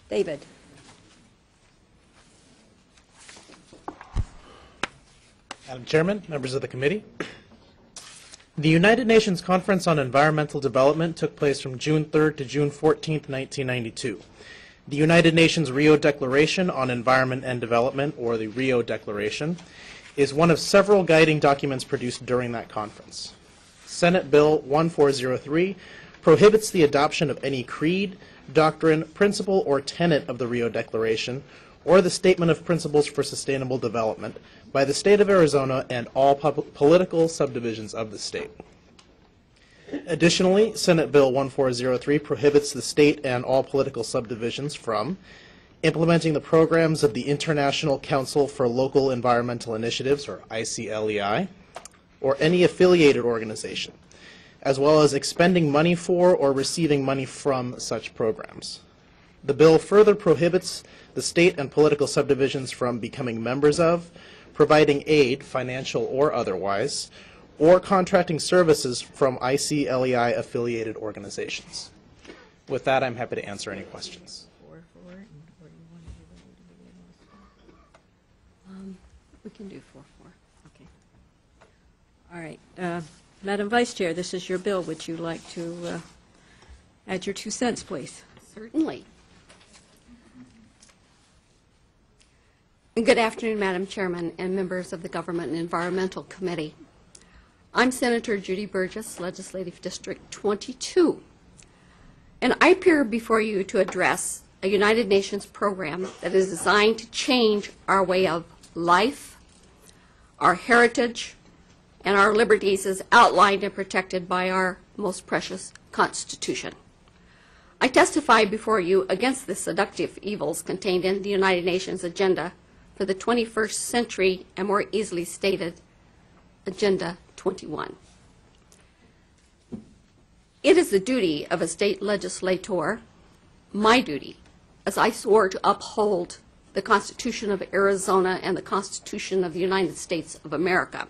David. Madam Chairman, members of the committee, the United Nations Conference on Environmental Development took place from June 3rd to June 14th, 1992. The United Nations Rio Declaration on Environment and Development, or the Rio Declaration, is one of several guiding documents produced during that conference. Senate Bill 1403 prohibits the adoption of any creed, doctrine, principle, or tenet of the Rio Declaration, or the Statement of Principles for Sustainable Development by the state of Arizona and all political subdivisions of the state. Additionally, Senate Bill 1403 prohibits the state and all political subdivisions from implementing the programs of the International Council for Local Environmental Initiatives, or ICLEI, or any affiliated organization, as well as expending money for or receiving money from such programs. The bill further prohibits the state and political subdivisions from becoming members of, providing aid, financial or otherwise, or contracting services from ICLEI-affiliated organizations. With that, I'm happy to answer any questions. We can do 4-4. Okay. All right. Madam Vice Chair, this is your bill. Would you like to add your 2 cents, please? Certainly. And good afternoon, Madam Chairman and members of the Government and Environmental Committee. I'm Senator Judy Burgess, Legislative District 22, and I appear before you to address a United Nations program that is designed to change our way of life, our heritage, and our liberties as outlined and protected by our most precious Constitution. I testify before you against the seductive evils contained in the United Nations agenda for the 21st century, and more easily stated, Agenda 21. It is the duty of a state legislator, my duty, as I swore to uphold the Constitution of Arizona and the Constitution of the United States of America,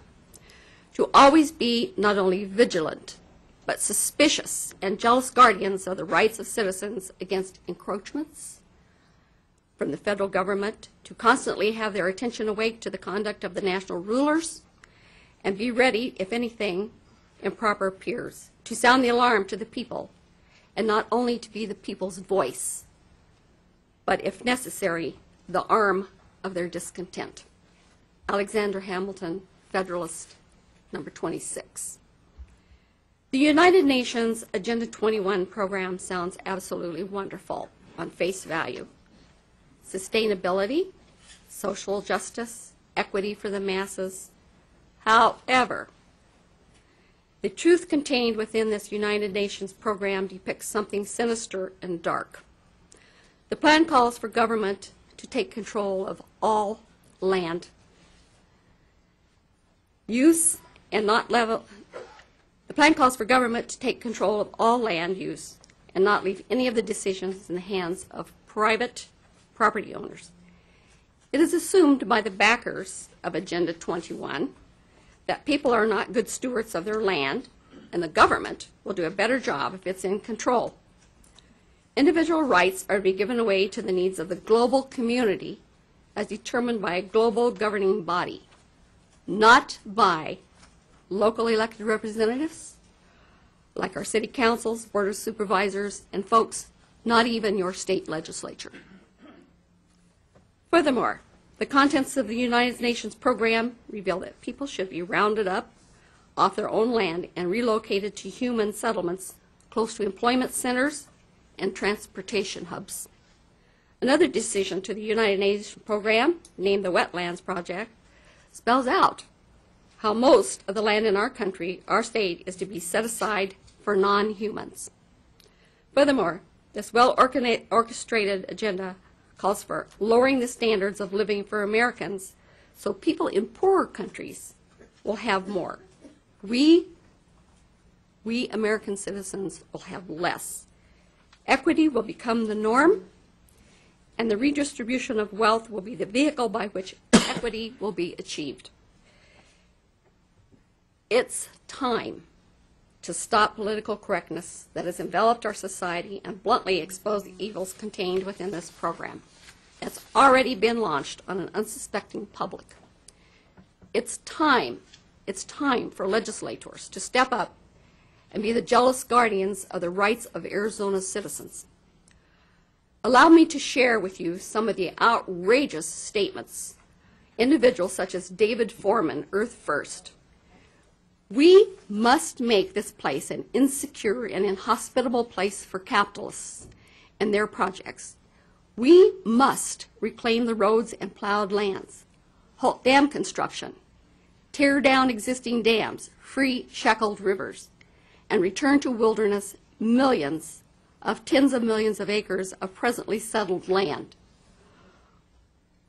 to always be not only vigilant, but suspicious and jealous guardians of the rights of citizens against encroachments from the federal government, to constantly have their attention awake to the conduct of the national rulers, and be ready, if anything improper appears, to sound the alarm to the people, and not only to be the people's voice, but, if necessary, the arm of their discontent. Alexander Hamilton, Federalist, number 26. The United Nations Agenda 21 program sounds absolutely wonderful on face value. Sustainability, social justice, equity for the masses. However, the truth contained within this United Nations program depicts something sinister and dark. The plan calls for government to take control of all land use and not level. The plan calls for government to take control of all land use and not leave any of the decisions in the hands of private property owners. It is assumed by the backers of Agenda 21 that people are not good stewards of their land, and the government will do a better job if it's in control. Individual rights are to be given away to the needs of the global community as determined by a global governing body, not by local elected representatives like our city councils, board of supervisors, and folks, not even your state legislature. Furthermore, the contents of the United Nations program reveal that people should be rounded up off their own land and relocated to human settlements close to employment centers and transportation hubs. Another decision to the United Nations program, named the Wetlands Project, spells out how most of the land in our country, our state, is to be set aside for non-humans. Furthermore, this well-orchestrated agenda calls for lowering the standards of living for Americans so people in poorer countries will have more. We American citizens will have less. Equity will become the norm, and the redistribution of wealth will be the vehicle by which equity will be achieved. It's time to stop political correctness that has enveloped our society and bluntly expose the evils contained within this program. It's already been launched on an unsuspecting public. It's time for legislators to step up and be the jealous guardians of the rights of Arizona's citizens. Allow me to share with you some of the outrageous statements. Individuals such as David Foreman, Earth First. We must make this place an insecure and inhospitable place for capitalists and their projects. We must reclaim the roads and plowed lands, halt dam construction, tear down existing dams, free shackled rivers, and return to wilderness tens of millions of acres of presently settled land.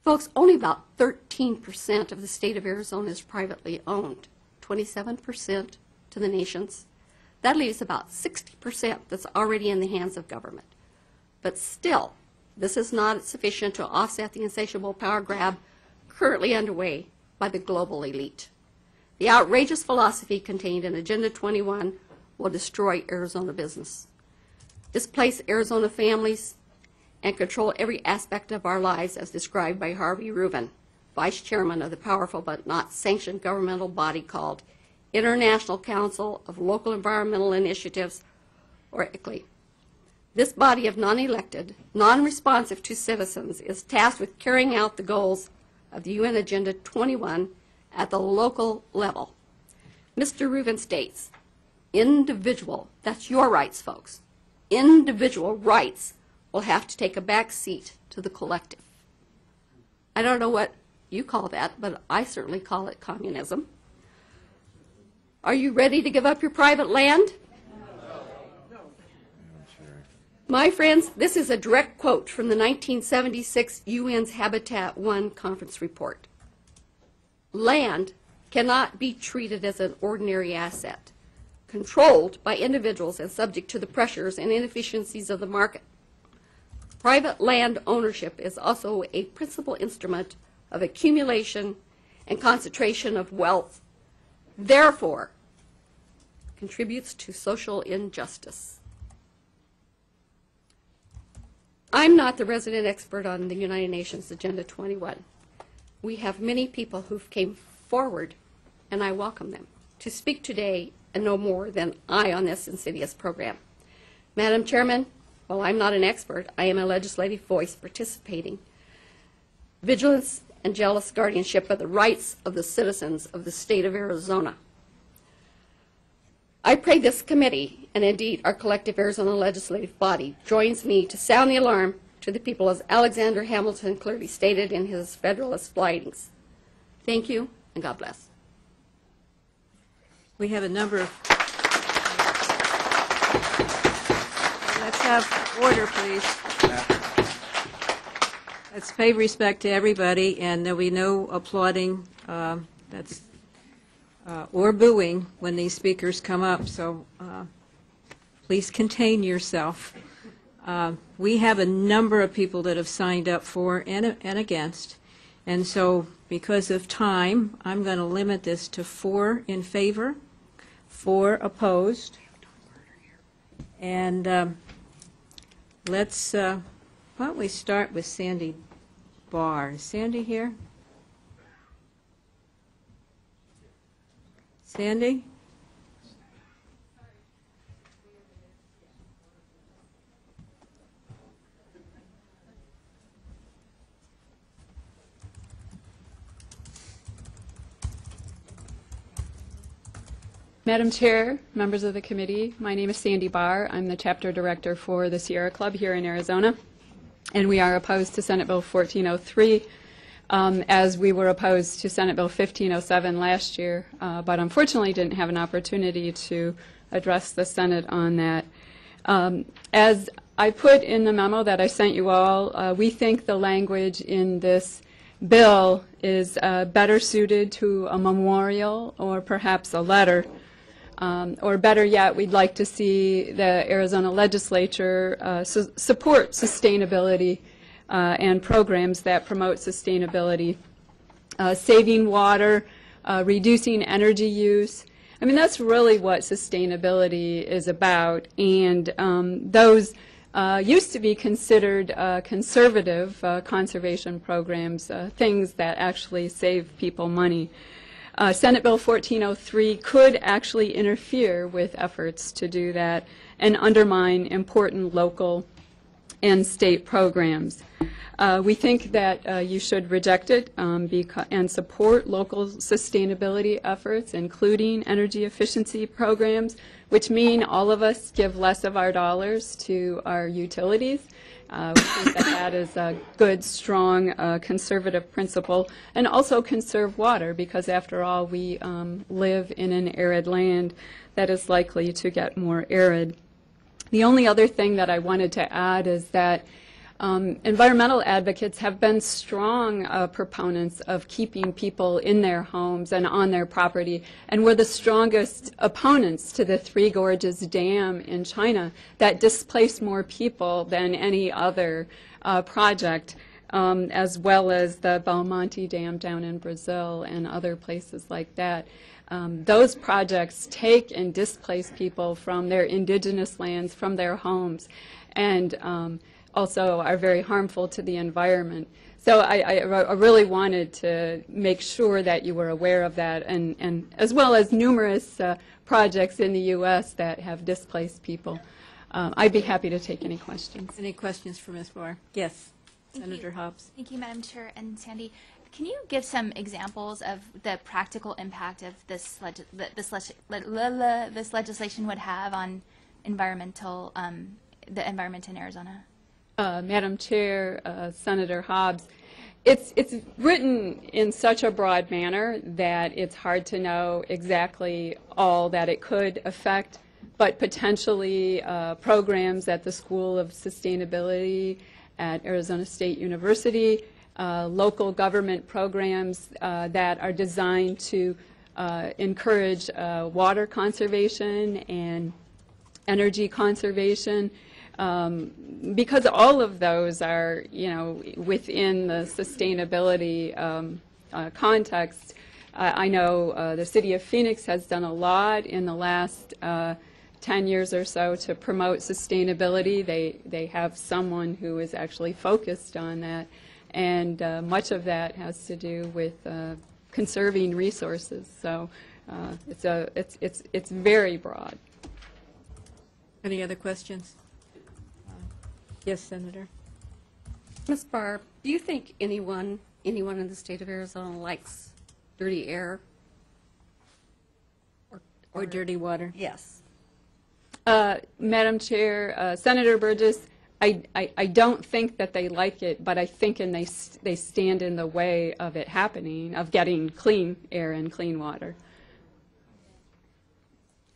Folks, only about 13% of the state of Arizona is privately owned, 27% to the nations. That leaves about 60% that's already in the hands of government. But still, this is not sufficient to offset the insatiable power grab currently underway by the global elite. The outrageous philosophy contained in Agenda 21 will destroy Arizona business, displace Arizona families, and control every aspect of our lives as described by Harvey Rubin, Vice Chairman of the powerful but not sanctioned governmental body called International Council of Local Environmental Initiatives, or ICLEI. This body of non-elected, non-responsive to citizens is tasked with carrying out the goals of the UN Agenda 21 at the local level. Mr. Rubin states, individual, that's your rights, folks, individual rights will have to take a back seat to the collective. I don't know what you call that, but I certainly call it communism. Are you ready to give up your private land? No. My friends, this is a direct quote from the 1976 UN's Habitat 1 conference report. Land cannot be treated as an ordinary asset, controlled by individuals and subject to the pressures and inefficiencies of the market. Private land ownership is also a principal instrument of accumulation and concentration of wealth, therefore contributes to social injustice. I'm not the resident expert on the United Nations Agenda 21. We have many people who came forward, and I welcome them, to speak today and know more than I on this insidious program. Madam Chairman, while I'm not an expert, I am a legislative voice participating. Vigilance and jealous guardianship of the rights of the citizens of the state of Arizona. I pray this committee, and indeed our collective Arizona legislative body, joins me to sound the alarm to the people as Alexander Hamilton clearly stated in his Federalist writings. Thank you, and God bless. We have a number of... Let's have order, please. Let's pay respect to everybody, and there'll be no applauding or booing when these speakers come up, so please contain yourself. We have a number of people that have signed up for and against, and so because of time, I'm going to limit this to 4 in favor, 4 opposed, and let's, why don't we start with Sandy Barr. Is Sandy here? Sandy? Madam Chair, members of the committee, my name is Sandy Barr. I'm the chapter director for the Sierra Club here in Arizona, and we are opposed to Senate Bill 1403 as we were opposed to Senate Bill 1507 last year, but unfortunately didn't have an opportunity to address the Senate on that. As I put in the memo that I sent you all, we think the language in this bill is better suited to a memorial or perhaps a letter. Or better yet, we'd like to see the Arizona legislature support sustainability and programs that promote sustainability, saving water, reducing energy use, I mean, that's really what sustainability is about, and those used to be considered conservative conservation programs, things that actually save people money. Senate Bill 1403 could actually interfere with efforts to do that and undermine important local and state programs. We think that you should reject it and support local sustainability efforts, including energy efficiency programs, which mean all of us give less of our dollars to our utilities. We think that that is a good, strong, conservative principle, and also conserve water, because after all, we live in an arid land that is likely to get more arid. The only other thing that I wanted to add is that environmental advocates have been strong proponents of keeping people in their homes and on their property, and were the strongest opponents to the Three Gorges Dam in China that displaced more people than any other project, as well as the Belmonte Dam down in Brazil and other places like that. Those projects take and displace people from their indigenous lands, from their homes, and also are very harmful to the environment. So I really wanted to make sure that you were aware of that, and as well as numerous projects in the U.S. that have displaced people. I'd be happy to take any questions. Any questions for Ms. Barr? Yes, Senator Hobbs. Thank you, Madam Chair. And Sandy, can you give some examples of the practical impact of this legislation would have on the environment in Arizona? Madam Chair, Senator Hobbs, it's written in such a broad manner that it's hard to know exactly all that it could affect, but potentially programs at the School of Sustainability at Arizona State University, local government programs that are designed to encourage water conservation and energy conservation, because all of those are, within the sustainability context. I know the City of Phoenix has done a lot in the last 10 years or so to promote sustainability. They have someone who is actually focused on that, and much of that has to do with conserving resources. So it's very broad. Any other questions? Yes, Senator. Ms. Barr, do you think anyone in the state of Arizona likes dirty air? Or dirty water? Yes. Madam Chair, Senator Burgess, I don't think that they like it, but I think they stand in the way of it happening, of getting clean air and clean water.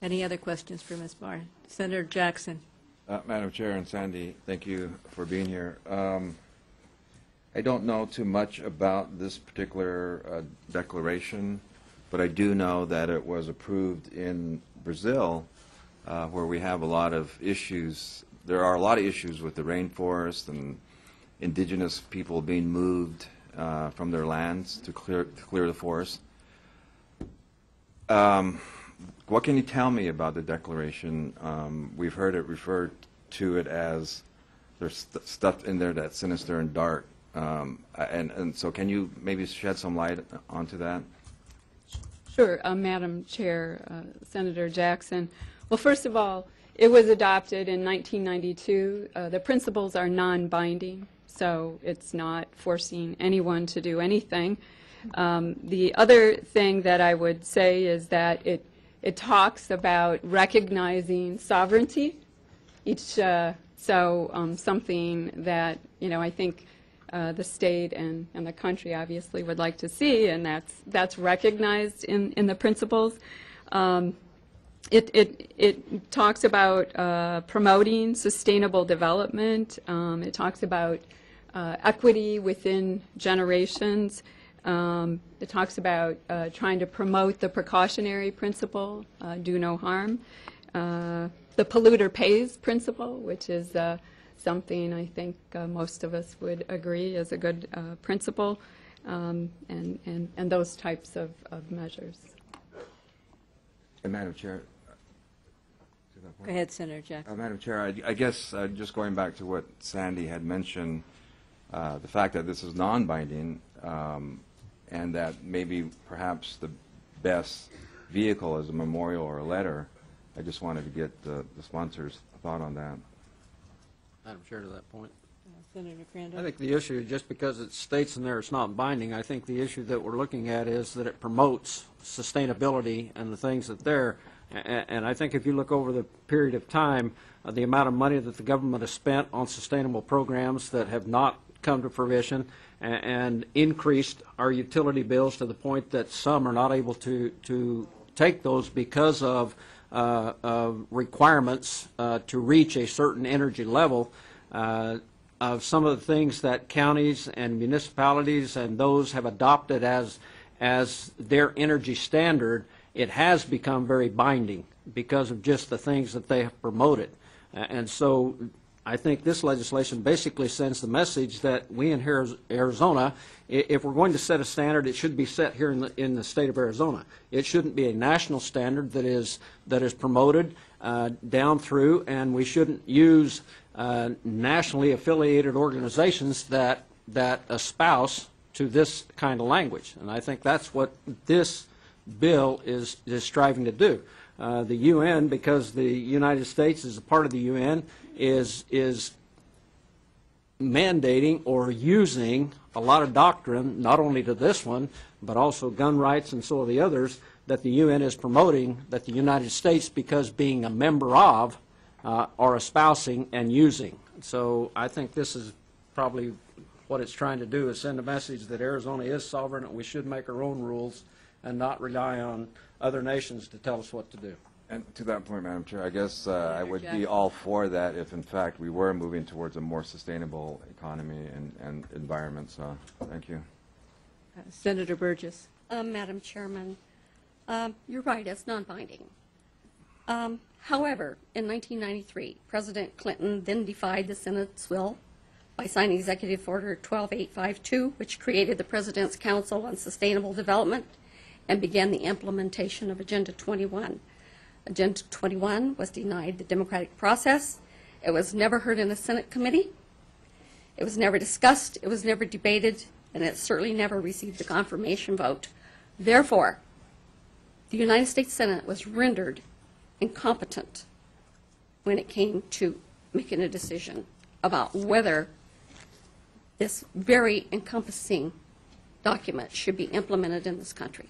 Any other questions for Ms. Barr? Senator Jackson. Madam Chair and Sandy, thank you for being here. I don't know too much about this particular declaration, but I do know that it was approved in Brazil, where we have a lot of issues. There are a lot of issues with the rainforest and indigenous people being moved from their lands to clear the forest. What can you tell me about the declaration? We've heard it referred to it as there's stuff in there that's sinister and dark. And so can you maybe shed some light onto that? Sure, Madam Chair, Senator Jackson. Well, first of all, it was adopted in 1992. The principles are non-binding, so it's not forcing anyone to do anything. The other thing that I would say is that it talks about recognizing sovereignty. Something that I think the state and the country obviously would like to see, and that's recognized in the principles. It talks about promoting sustainable development. It talks about equity within generations. It talks about trying to promote the precautionary principle, do no harm. The polluter pays principle, which is something I think most of us would agree is a good principle, and those types of measures. Madam Chair. Go ahead, Senator Jackson. Madam Chair, I guess just going back to what Sandy had mentioned, the fact that this is non-binding and that maybe perhaps the best vehicle is a memorial or a letter, I just wanted to get the sponsor's thought on that. Madam Chair, to that point. Senator Crandall. I think the issue, just because it states in there it's not binding, I think the issue that we're looking at is that it promotes sustainability and the things that there. And I think if you look over the period of time, the amount of money that the government has spent on sustainable programs that have not come to fruition and increased our utility bills to the point that some are not able to take those because of requirements to reach a certain energy level. Of some of the things that counties and municipalities and those have adopted as their energy standard, it has become very binding because of just the things that they have promoted. And so I think this legislation basically sends the message that we in Arizona, if we're going to set a standard, it should be set here in the state of Arizona. It shouldn't be a national standard that is promoted down through, and we shouldn't use nationally affiliated organizations that espouse to this kind of language. And I think that's what this bill is striving to do. The UN, because the United States is a part of the UN, is mandating or using a lot of doctrine, not only to this one, but also gun rights and so are the others, that the UN is promoting, that the United States, because being a member of, are espousing and using. So I think this is probably what it's trying to do, is send a message that Arizona is sovereign and we should make our own rules and not rely on other nations to tell us what to do. And to that point, Madam Chair, I guess I would be all for that if, in fact, we were moving towards a more sustainable economy and environment. So thank you. Senator Burgess. Madam Chairman, you're right, it's non-binding. However, in 1993, President Clinton then defied the Senate's will by signing Executive Order 12852, which created the President's Council on Sustainable Development and began the implementation of Agenda 21. Agenda 21 was denied the democratic process. It was never heard in a Senate committee. It was never discussed. It was never debated, and it certainly never received a confirmation vote. Therefore, the United States Senate was rendered incompetent when it came to making a decision about whether this very encompassing document should be implemented in this country.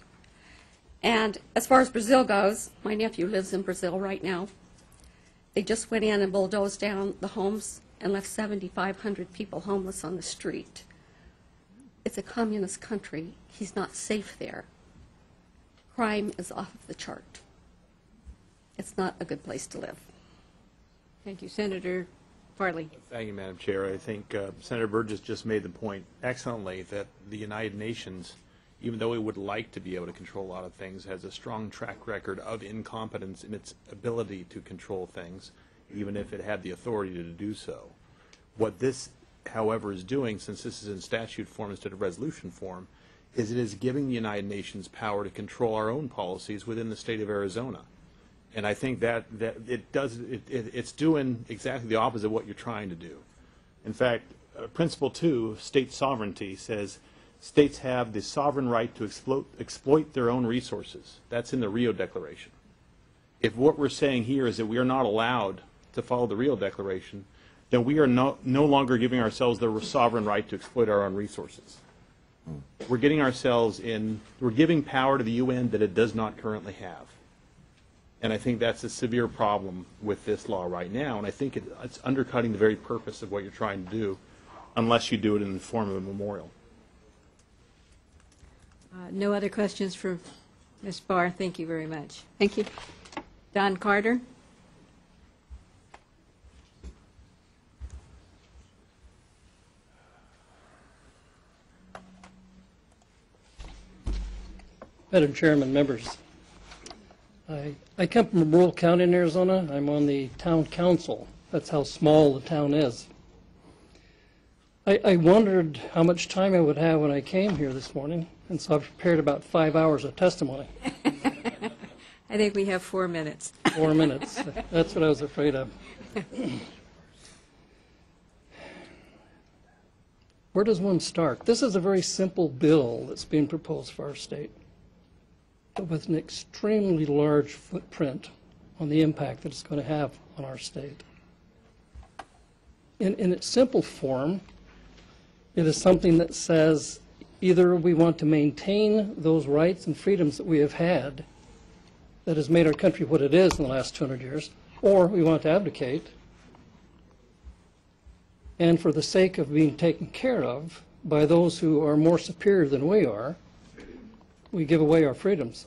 And as far as Brazil goes, my nephew lives in Brazil right now. They just went in and bulldozed down the homes and left 7,500 people homeless on the street. It's a communist country. He's not safe there. Crime is off of the chart. It's not a good place to live. Thank you. Senator Farley. Thank you, Madam Chair. I think Senator Burgess just made the point excellently that the United Nations, even though it would like to be able to control a lot of things, has a strong track record of incompetence in its ability to control things, even if it had the authority to do so. What this, however, is doing, since this is in statute form instead of resolution form, is it is giving the United Nations power to control our own policies within the state of Arizona. And I think that it's doing exactly the opposite of what you're trying to do. In fact, Principle 2 of state sovereignty says states have the sovereign right to exploit their own resources. That's in the Rio Declaration. If what we're saying here is that we are not allowed to follow the Rio Declaration, then we are no longer giving ourselves the sovereign right to exploit our own resources. We're getting ourselves we're giving power to the UN that it does not currently have. And I think that's a severe problem with this law right now, and I think it's undercutting the very purpose of what you're trying to do, unless you do it in the form of a memorial. No other questions for Ms. Barr. Thank you very much. Thank you. Don Carter. Madam Chairman, members, I come from a rural county in Arizona. I'm on the town council. That's how small the town is. I wondered how much time I would have when I came here this morning, and so I've prepared about 5 hours of testimony. I think we have 4 minutes. 4 minutes. That's what I was afraid of. Where does one start? This is a very simple bill that's being proposed for our state, but with an extremely large footprint on the impact that it's going to have on our state. In its simple form, it is something that says either we want to maintain those rights and freedoms that we have had that has made our country what it is in the last 200 years, or we want to abdicate, and for the sake of being taken care of by those who are more superior than we are, we give away our freedoms.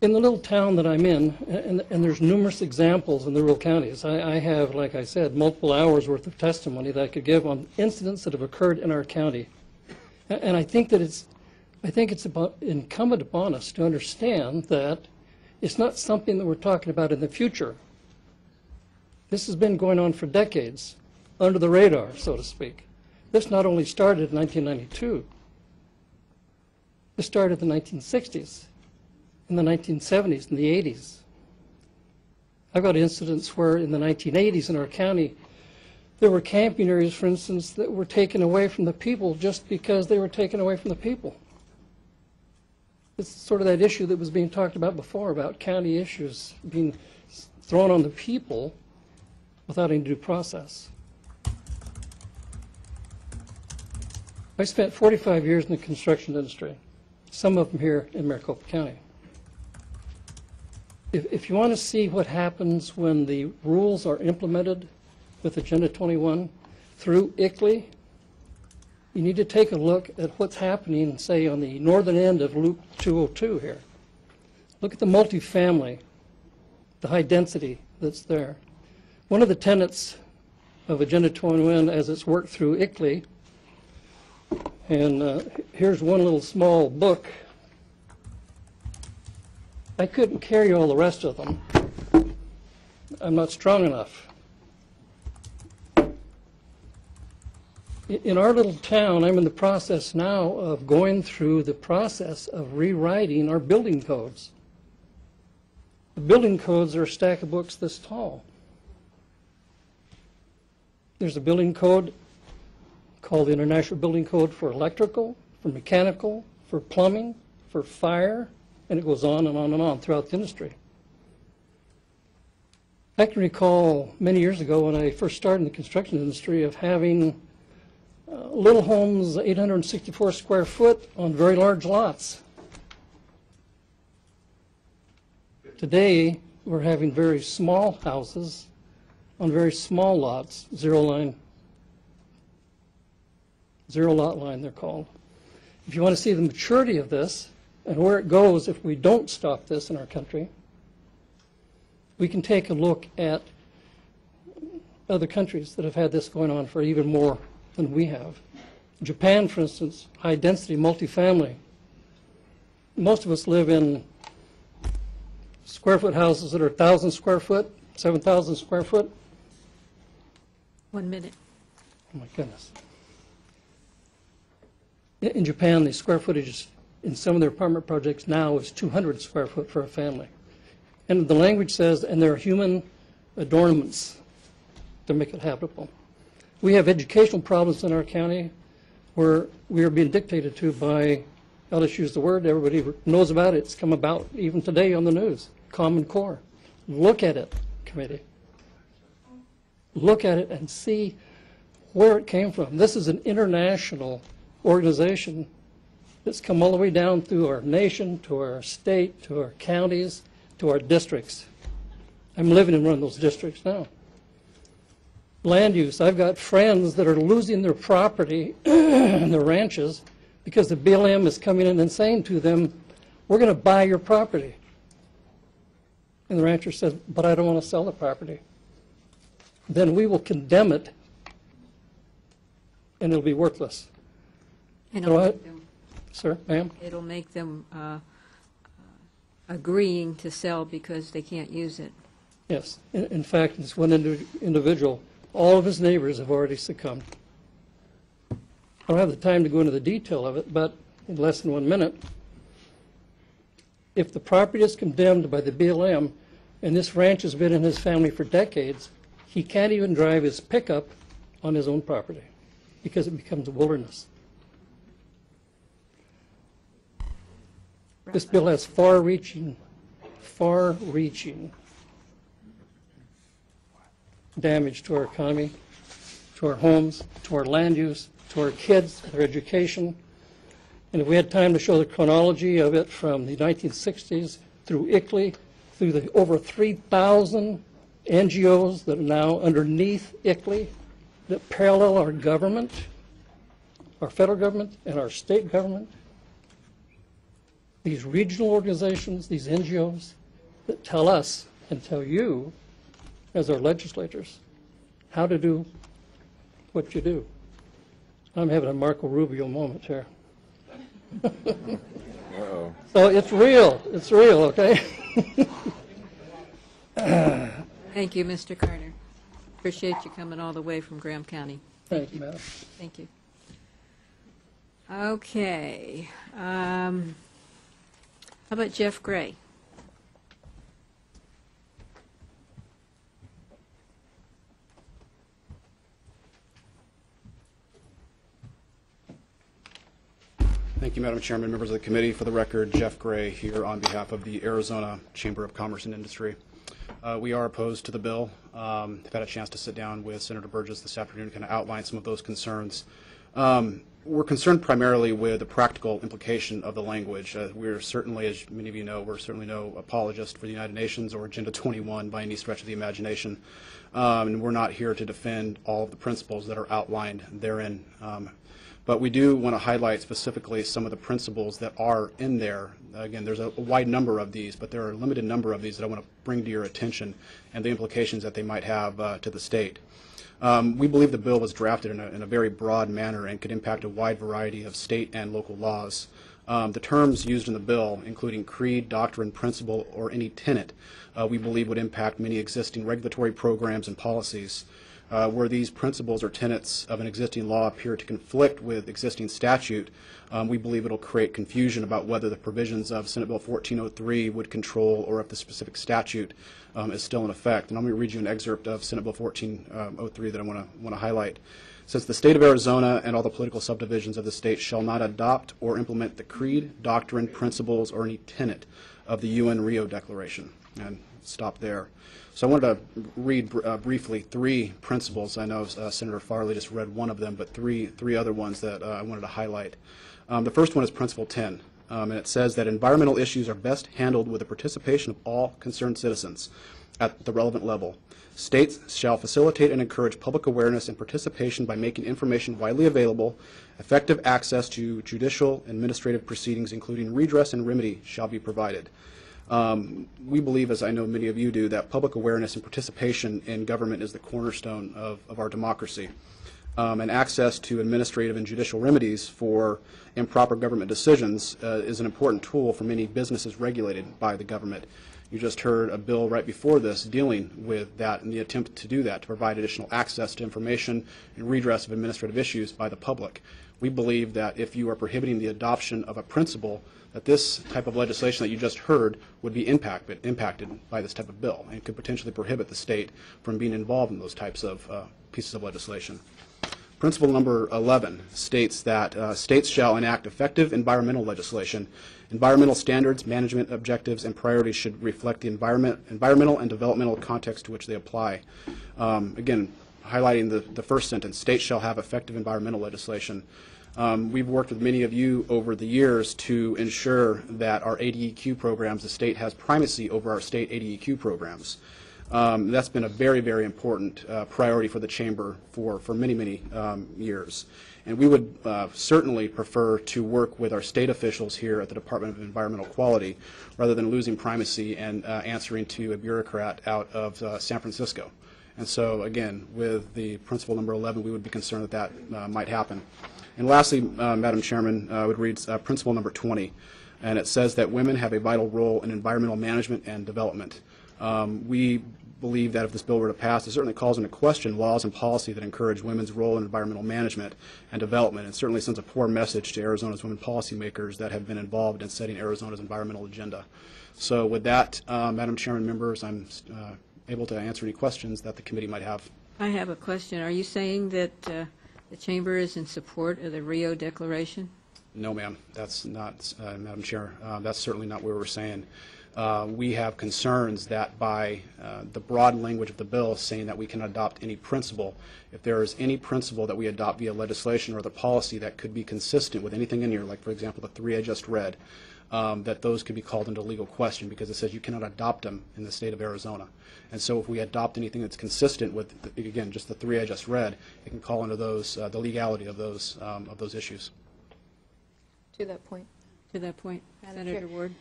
In the little town that I'm in, and there's numerous examples in the rural counties, I have, like I said, multiple hours worth of testimony that I could give on incidents that have occurred in our county. And I think that it's incumbent upon us to understand that it's not something that we're talking about in the future. This has been going on for decades, under the radar, so to speak. This not only started in 1992, this started in the 1960s, in the 1970s, in the 80s. I've got incidents where in the 1980s in our county, there were camping areas, for instance, that were taken away from the people just because they were taken away from the people. It's sort of that issue that was being talked about before, about county issues being thrown on the people without any due process. I spent 45 years in the construction industry, some of them here in Maricopa County. If you want to see what happens when the rules are implemented with Agenda 21 through ICLEI, you need to take a look at what's happening, say, on the northern end of Loop 202 here. Look at the multifamily, the high density that's there. One of the tenets of Agenda 21 as it's worked through ICLEI, and here's one little small book. I couldn't carry all the rest of them. I'm not strong enough. In our little town, I'm in the process now of going through the process of rewriting our building codes. The building codes are a stack of books this tall. There's a building code called the International Building Code for electrical, for mechanical, for plumbing, for fire, and it goes on and on and on throughout the industry. I can recall many years ago when I first started in the construction industry of having little homes, 864 square foot on very large lots. Today, we're having very small houses on very small lots, zero lot line they're called. If you want to see the maturity of this and where it goes if we don't stop this in our country, we can take a look at other countries that have had this going on for even more than we have. Japan, for instance, high density multifamily. Most of us live in square foot houses that are 1,000 square foot, 7,000 square foot. 1 minute. Oh my goodness. In Japan, the square footage in some of their apartment projects now is 200 square foot for a family. And the language says, and there are human adornments to make it habitable. We have educational problems in our county where we are being dictated to by, I'll just use the word, everybody knows about it, it's come about even today on the news, Common Core. Look at it, committee. Look at it and see where it came from. This is an international organization that's come all the way down through our nation, to our state, to our counties, to our districts. I'm living in one of those districts now. Land use. I've got friends that are losing their property and their ranches because the BLM is coming in and saying to them, we're going to buy your property. And the rancher says, but I don't want to sell the property. Then we will condemn it and it'll be worthless. And So it'll make them, Sir, ma'am? it'll make them agreeing to sell because they can't use it. Yes. In fact, this one individual, all of his neighbors have already succumbed. I don't have the time to go into the detail of it, but in less than 1 minute, If the property is condemned by the BLM, and this ranch has been in his family for decades, he can't even drive his pickup on his own property because it becomes a wilderness. This bill has far-reaching damage to our economy, to our homes, to our land use, to our kids, their education. And if we had time to show the chronology of it from the 1960s through ICLEI, through the over 3,000 NGOs that are now underneath ICLEI that parallel our government, our federal government and our state government, these regional organizations, these NGOs that tell us and tell you as our legislators how to do what you do. I'm having a Marco Rubio moment here. Uh-oh. So it's real, okay? Thank you, Mr. Carter. Appreciate you coming all the way from Graham County. Thank you, Madam. Thank you. Okay. How about Jeff Gray? Thank you, Madam Chairman, members of the committee. For the record, Jeff Gray here on behalf of the Arizona Chamber of Commerce and Industry. We are opposed to the bill. I've had a chance to sit down with Senator Burgess this afternoon to kind of outline some of those concerns. We're concerned primarily with the practical implication of the language. We're certainly, as many of you know, we're certainly no apologist for the United Nations or Agenda 21 by any stretch of the imagination. And we're not here to defend all of the principles that are outlined therein. But we do want to highlight specifically some of the principles that are in there. Again, there's a wide number of these, but there are a limited number of these that I want to bring to your attention and the implications that they might have to the state. We believe the bill was drafted in a very broad manner and could impact a wide variety of state and local laws. The terms used in the bill, including creed, doctrine, principle, or any tenet, we believe would impact many existing regulatory programs and policies. Where these principles or tenets of an existing law appear to conflict with existing statute, we believe it will create confusion about whether the provisions of Senate Bill 1403 would control or if the specific statute is still in effect. And I'm going to read you an excerpt of Senate Bill 1403 that I want to highlight. It says, "The state of Arizona and all the political subdivisions of the state shall not adopt or implement the creed, doctrine, principles, or any tenet of the UN Rio Declaration." And stop there. So I wanted to read briefly three principles. I know Senator Farley just read one of them, but three other ones that I wanted to highlight. The first one is Principle 10, and it says that environmental issues are best handled with the participation of all concerned citizens at the relevant level. States shall facilitate and encourage public awareness and participation by making information widely available. Effective access to judicial administrative proceedings, including redress and remedy, shall be provided. We believe, as I know many of you do, that public awareness and participation in government is the cornerstone of our democracy. And access to administrative and judicial remedies for improper government decisions is an important tool for many businesses regulated by the government. You just heard a bill right before this dealing with that and the attempt to do that, to provide additional access to information and redress of administrative issues by the public. We believe that if you are prohibiting the adoption of a principle, that this type of legislation that you just heard would be impacted by this type of bill and could potentially prohibit the state from being involved in those types of pieces of legislation. Principle number 11 states that states shall enact effective environmental legislation. Environmental standards, management objectives, and priorities should reflect the environmental and developmental context to which they apply. Again, highlighting the first sentence, states shall have effective environmental legislation. We've worked with many of you over the years to ensure that our ADEQ programs, the state has primacy over our state ADEQ programs. That's been a very, very important priority for the Chamber for many, many years. And we would certainly prefer to work with our state officials here at the Department of Environmental Quality rather than losing primacy and answering to a bureaucrat out of San Francisco. And so, again, with the principle number 11, we would be concerned that that might happen. And lastly, Madam Chairman, I would read principle number 20, and it says that women have a vital role in environmental management and development. We believe that if this bill were to pass, it certainly calls into question laws and policy that encourage women's role in environmental management and development, and certainly sends a poor message to Arizona's women policymakers that have been involved in setting Arizona's environmental agenda. So with that, Madam Chairman, members, I'm able to answer any questions that the committee might have. I have a question. Are you saying that the Chamber is in support of the Rio Declaration? No, ma'am. That's not, Madam Chair. That's certainly not what we're saying. We have concerns that by the broad language of the bill saying that we can adopt any principle, if there is any principle that we adopt via legislation or the policy that could be consistent with anything in here, like, for example, the three I just read, that those could be called into legal question because it says you cannot adopt them in the state of Arizona. And so if we adopt anything that's consistent with, again, just the three I just read, it can call into those, the legality of those issues. To that point. To that point, Senator Ward.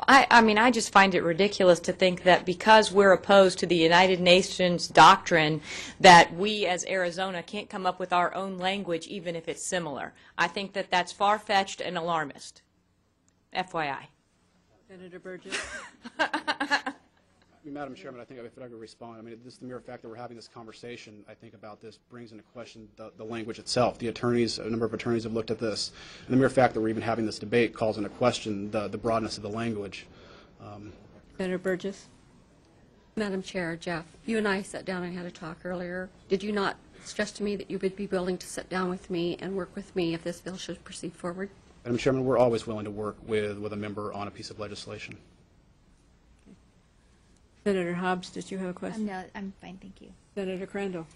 I mean, I just find it ridiculous to think that because we're opposed to the United Nations doctrine that we as Arizona can't come up with our own language even if it's similar. I think that that's far-fetched and alarmist. FYI. Senator Burgess. Madam Chairman, I think if I could respond, I mean, just the mere fact that we're having this conversation, I think about this brings into question the language itself. The attorneys, a number of attorneys have looked at this, and the mere fact that we're even having this debate calls into question the broadness of the language. Senator Burgess. Madam Chair, Jeff, you and I sat down and had a talk earlier. Did you not stress to me that you would be willing to sit down with me and work with me if this bill should proceed forward? Madam Chairman, we're always willing to work with a member on a piece of legislation. Senator Hobbs, did you have a question? No, I'm fine, thank you. Senator Crandall.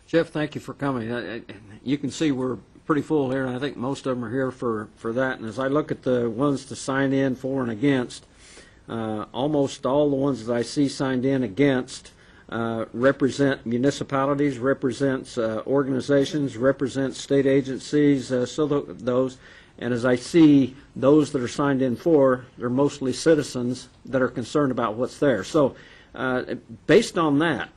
Jeff, thank you for coming. You can see we're pretty full here, and I think most of them are here for that. And as I look at the ones to sign in for and against, almost all the ones that I see signed in against represent municipalities, represents organizations, represents state agencies, those. And as I see those that are signed in for, they're mostly citizens that are concerned about what's there. So based on that,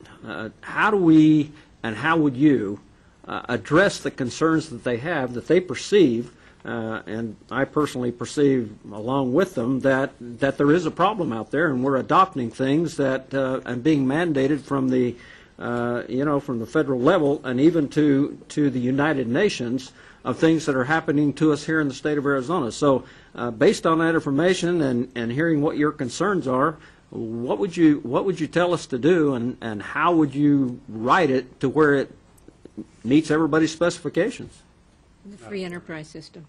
how do we and how would you address the concerns that they have, that they perceive, and I personally perceive along with them, that there is a problem out there and we're adopting things that and being mandated from the from the federal level and even to the United Nations of things that are happening to us here in the state of Arizona. So based on that information and hearing what your concerns are, what would you tell us to do, and how would you write it to where it meets everybody's specifications? The free enterprise system.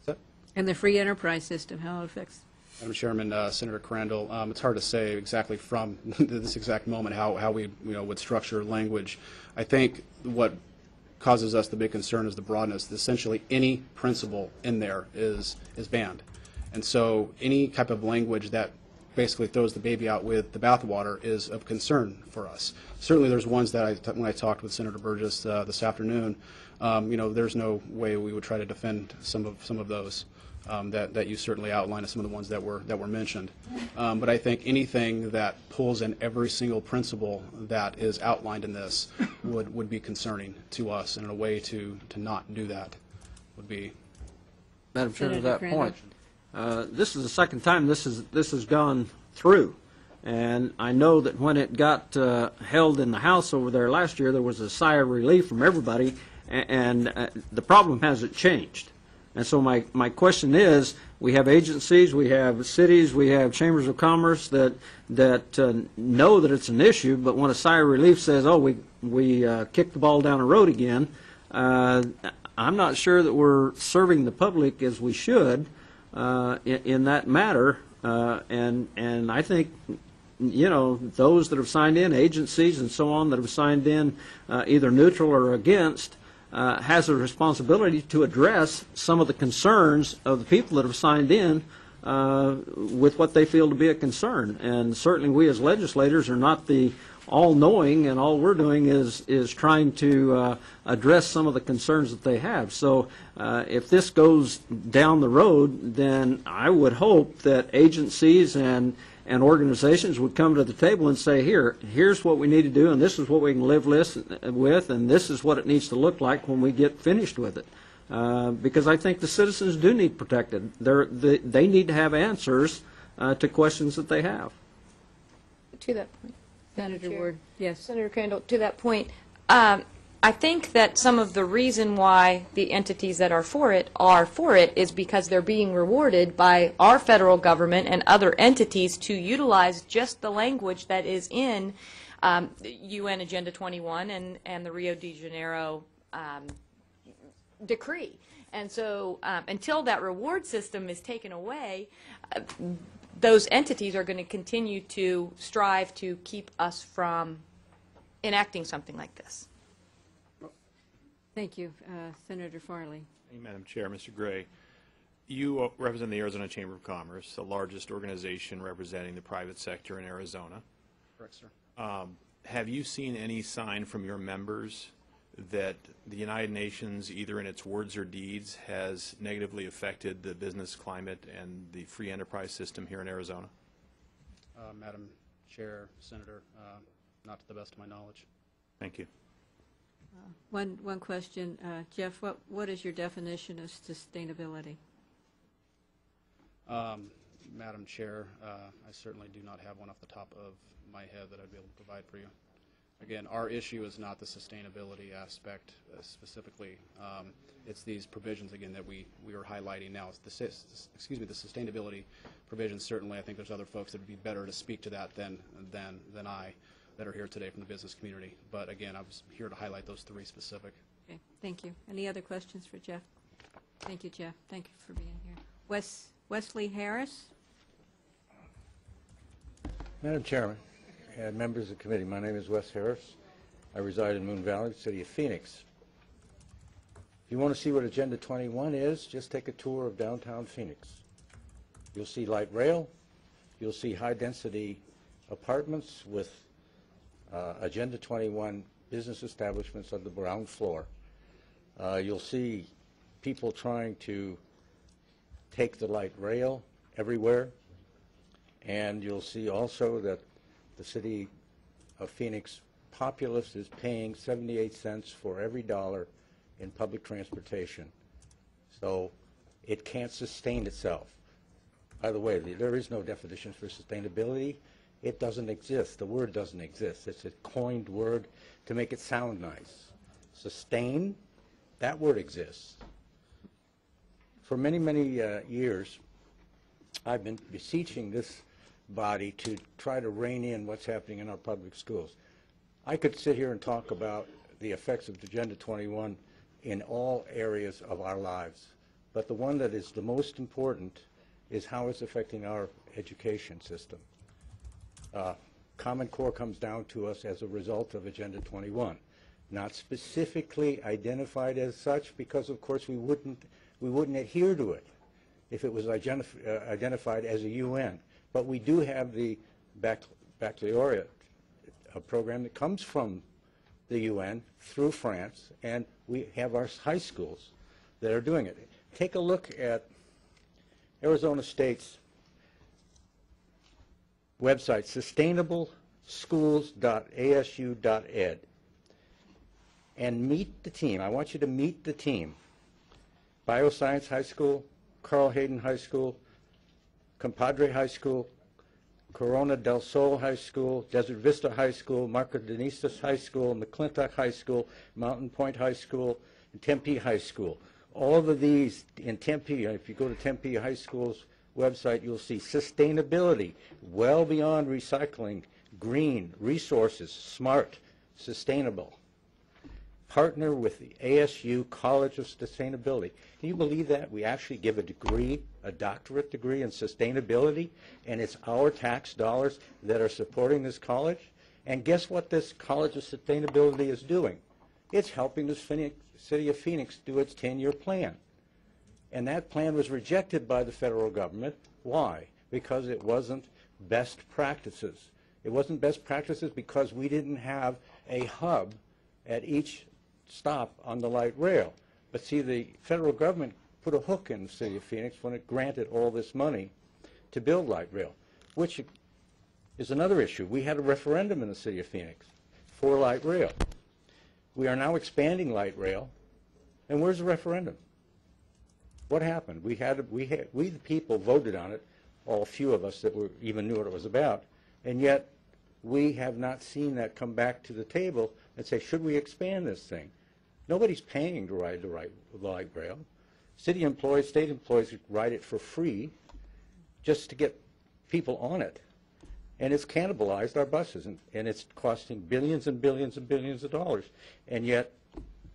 Is that? And the free enterprise system, how it affects. Madam Chairman, Senator Crandall, it's hard to say exactly from this exact moment how we would structure language. I think what causes us the big concern is the broadness. Essentially, any principle in there is banned, and so any type of language that basically throws the baby out with the bathwater is of concern for us. Certainly, there's ones that when I talked with Senator Burgess this afternoon, there's no way we would try to defend some of those that you certainly outlined as some of the ones that were mentioned. But I think anything that pulls in every single principle that is outlined in this would be concerning to us, and a way to not do that would be. Madam Chair, to that point, this is the second time this has gone through, and I know that when it got held in the House over there last year, there was a sigh of relief from everybody, and the problem hasn't changed. And so my question is, we have agencies, we have cities, we have chambers of commerce that know that it's an issue, but when a sigh of relief says, oh, we kicked the ball down the road again, I'm not sure that we're serving the public as we should in that matter. And I think, those that have signed in, agencies and so on that have signed in either neutral or against, has a responsibility to address some of the concerns of the people that have signed in with what they feel to be a concern. And certainly we as legislators are not the all-knowing, and all we're doing is trying to address some of the concerns that they have. So if this goes down the road, then I would hope that agencies and organizations would come to the table and say, here's what we need to do, and this is what we can live with, and this is what it needs to look like when we get finished with it. Because I think the citizens do need protected. They need to have answers to questions that they have. To that point. Senator Chair. Ward, yes. Senator Crandall, to that point, I think that some of the reason why the entities that are for it is because they're being rewarded by our federal government and other entities to utilize just the language that is in UN Agenda 21 and the Rio de Janeiro decree. And so until that reward system is taken away, those entities are going to continue to strive to keep us from enacting something like this. Thank you. Senator Farley. Thank you, Madam Chair. Mr. Gray, you represent the Arizona Chamber of Commerce, the largest organization representing the private sector in Arizona. Correct, sir. Have you seen any sign from your members that the United Nations, either in its words or deeds, has negatively affected the business climate and the free enterprise system here in Arizona? Madam Chair, Senator, not to the best of my knowledge. Thank you. One question, Jeff. What is your definition of sustainability? Madam Chair, I certainly do not have one off the top of my head that I'd be able to provide for you. Again, our issue is not the sustainability aspect specifically. It's these provisions, again, that we are highlighting now. It's the sustainability provisions. Certainly, I think there's other folks that would be better to speak to that than I that are here today from the business community. But again, I was here to highlight those three specific. Okay, thank you. Any other questions for Jeff? Thank you, Jeff. Thank you for being here. Wesley Harris. Madam Chairman and members of the committee, my name is Wes Harris. I reside in Moon Valley, city of Phoenix. If you want to see what Agenda 21 is, just take a tour of downtown Phoenix. You'll see light rail. You'll see high-density apartments with Agenda 21 business establishments on the ground floor. You'll see people trying to take the light rail everywhere. And you'll see also that the city of Phoenix populace is paying 78 cents for every dollar in public transportation. So it can't sustain itself. By the way, there is no definition for sustainability. It doesn't exist. The word doesn't exist. It's a coined word to make it sound nice. Sustain, that word exists. For many, many years, I've been beseeching this body to try to rein in what's happening in our public schools. I could sit here and talk about the effects of Agenda 21 in all areas of our lives, but the one that is the most important is how it's affecting our education system. Common Core comes down to us as a result of Agenda 21, not specifically identified as such, because of course we wouldn't adhere to it if it was identified as a UN. But we do have the baccalaureate program that comes from the UN through France, and we have our high schools that are doing it. Take a look at Arizona State's website, sustainableschools.asu.ed, and meet the team. I want you to meet the team. Bioscience High School, Carl Hayden High School, Compadre High School, Corona del Sol High School, Desert Vista High School, Marco Denistas High School, McClintock High School, Mountain Point High School, and Tempe High School. All of these in Tempe, if you go to Tempe High School's website, you'll see sustainability, well beyond recycling, green, resources, smart, sustainable. Partner with the ASU College of Sustainability. Can you believe that? We actually give a degree, a doctorate degree in sustainability, and it's our tax dollars that are supporting this college. And guess what this College of Sustainability is doing? It's helping the city of Phoenix do its 10-year plan. And that plan was rejected by the federal government. Why? Because it wasn't best practices. It wasn't best practices because we didn't have a hub at each stop on the light rail. But see, the federal government put a hook in the city of Phoenix when it granted all this money to build light rail, which is another issue. We had a referendum in the city of Phoenix for light rail. We are now expanding light rail, and where's the referendum? What happened? We the people voted on it, all few of us that even knew what it was about, and yet We have not seen that come back to the table and say, should we expand this thing? Nobody's paying to ride the light rail. City employees, state employees ride it for free just to get people on it. And it's cannibalized our buses, and it's costing billions and billions and billions of dollars, and yet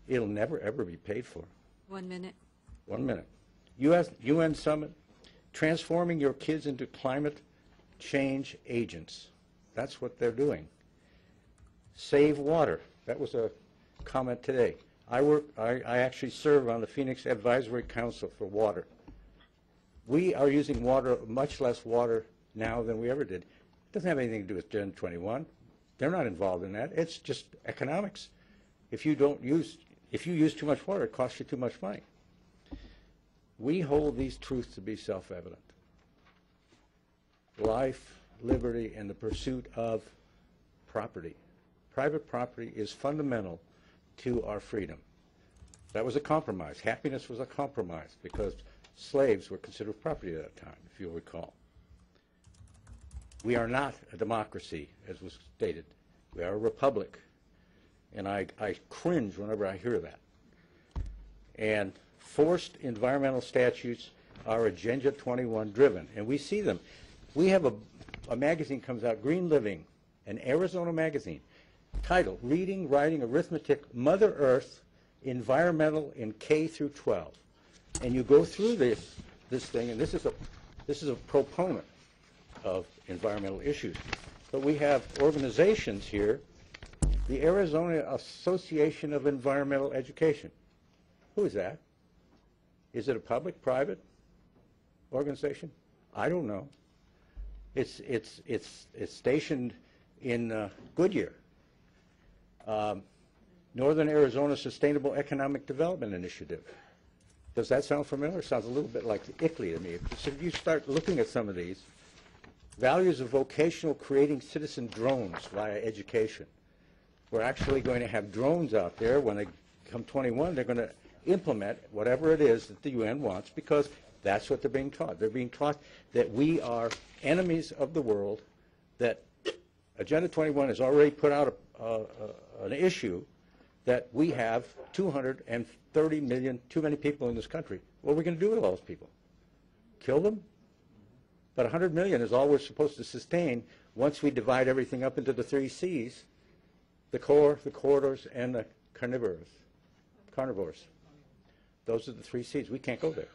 it'll never, ever be paid for. 1 minute. 1 minute. UN Summit, transforming your kids into climate change agents. That's what they're doing. Save water. That was a comment today. I actually serve on the Phoenix Advisory Council for water. We are using water, much less water now than we ever did. It doesn't have anything to do with Gen 21. They're not involved in that. It's just economics. If you use too much water, it costs you too much money. We hold these truths to be self-evident. Life, liberty, and the pursuit of property. Private property is fundamental to our freedom. That was a compromise. Happiness was a compromise because slaves were considered property at that time, if you'll recall. We are not a democracy, as was stated. We are a republic. And I cringe whenever I hear that. And forced environmental statutes are Agenda 21 driven, and we see them. We have a magazine comes out, Green Living, an Arizona magazine, titled Reading, Writing, Arithmetic, Mother Earth, Environmental in K through 12. And you go through this thing, and this is a proponent of environmental issues. But we have organizations here, the Arizona Association of Environmental Education. Who is that? Is it a public, private organization? I don't know. It's stationed in Goodyear. Northern Arizona Sustainable Economic Development Initiative. Does that sound familiar? It sounds a little bit like ICLEI to me. So if you start looking at some of these, values of vocational creating citizen drones via education. We're actually going to have drones out there. When they come 21, they're going to implement whatever it is that the UN wants, because that's what they're being taught. They're being taught that we are enemies of the world, that Agenda 21 has already put out an issue that we have 230 million, too many people in this country. What are we going to do with all those people? Kill them? But 100 million is all we're supposed to sustain once we divide everything up into the 3 C's, the core, the corridors, and the carnivores. Those are the 3 C's. We can't go there.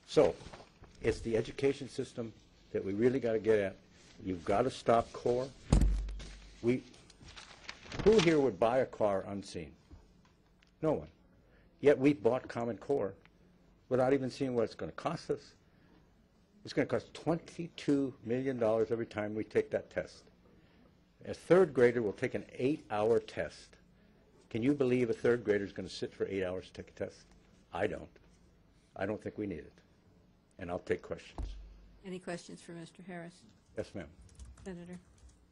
So it's the education system that we really got to get at. You've got to stop core. Who here would buy a car unseen? No one. Yet we bought Common Core without even seeing what it's going to cost us. It's going to cost $22 million every time we take that test. A third grader will take an 8-hour test. Can you believe a third grader is going to sit for 8 hours to take a test? I don't. I don't think we need it. And I'll take questions. Any questions for Mr. Harris? Yes, ma'am. Senator.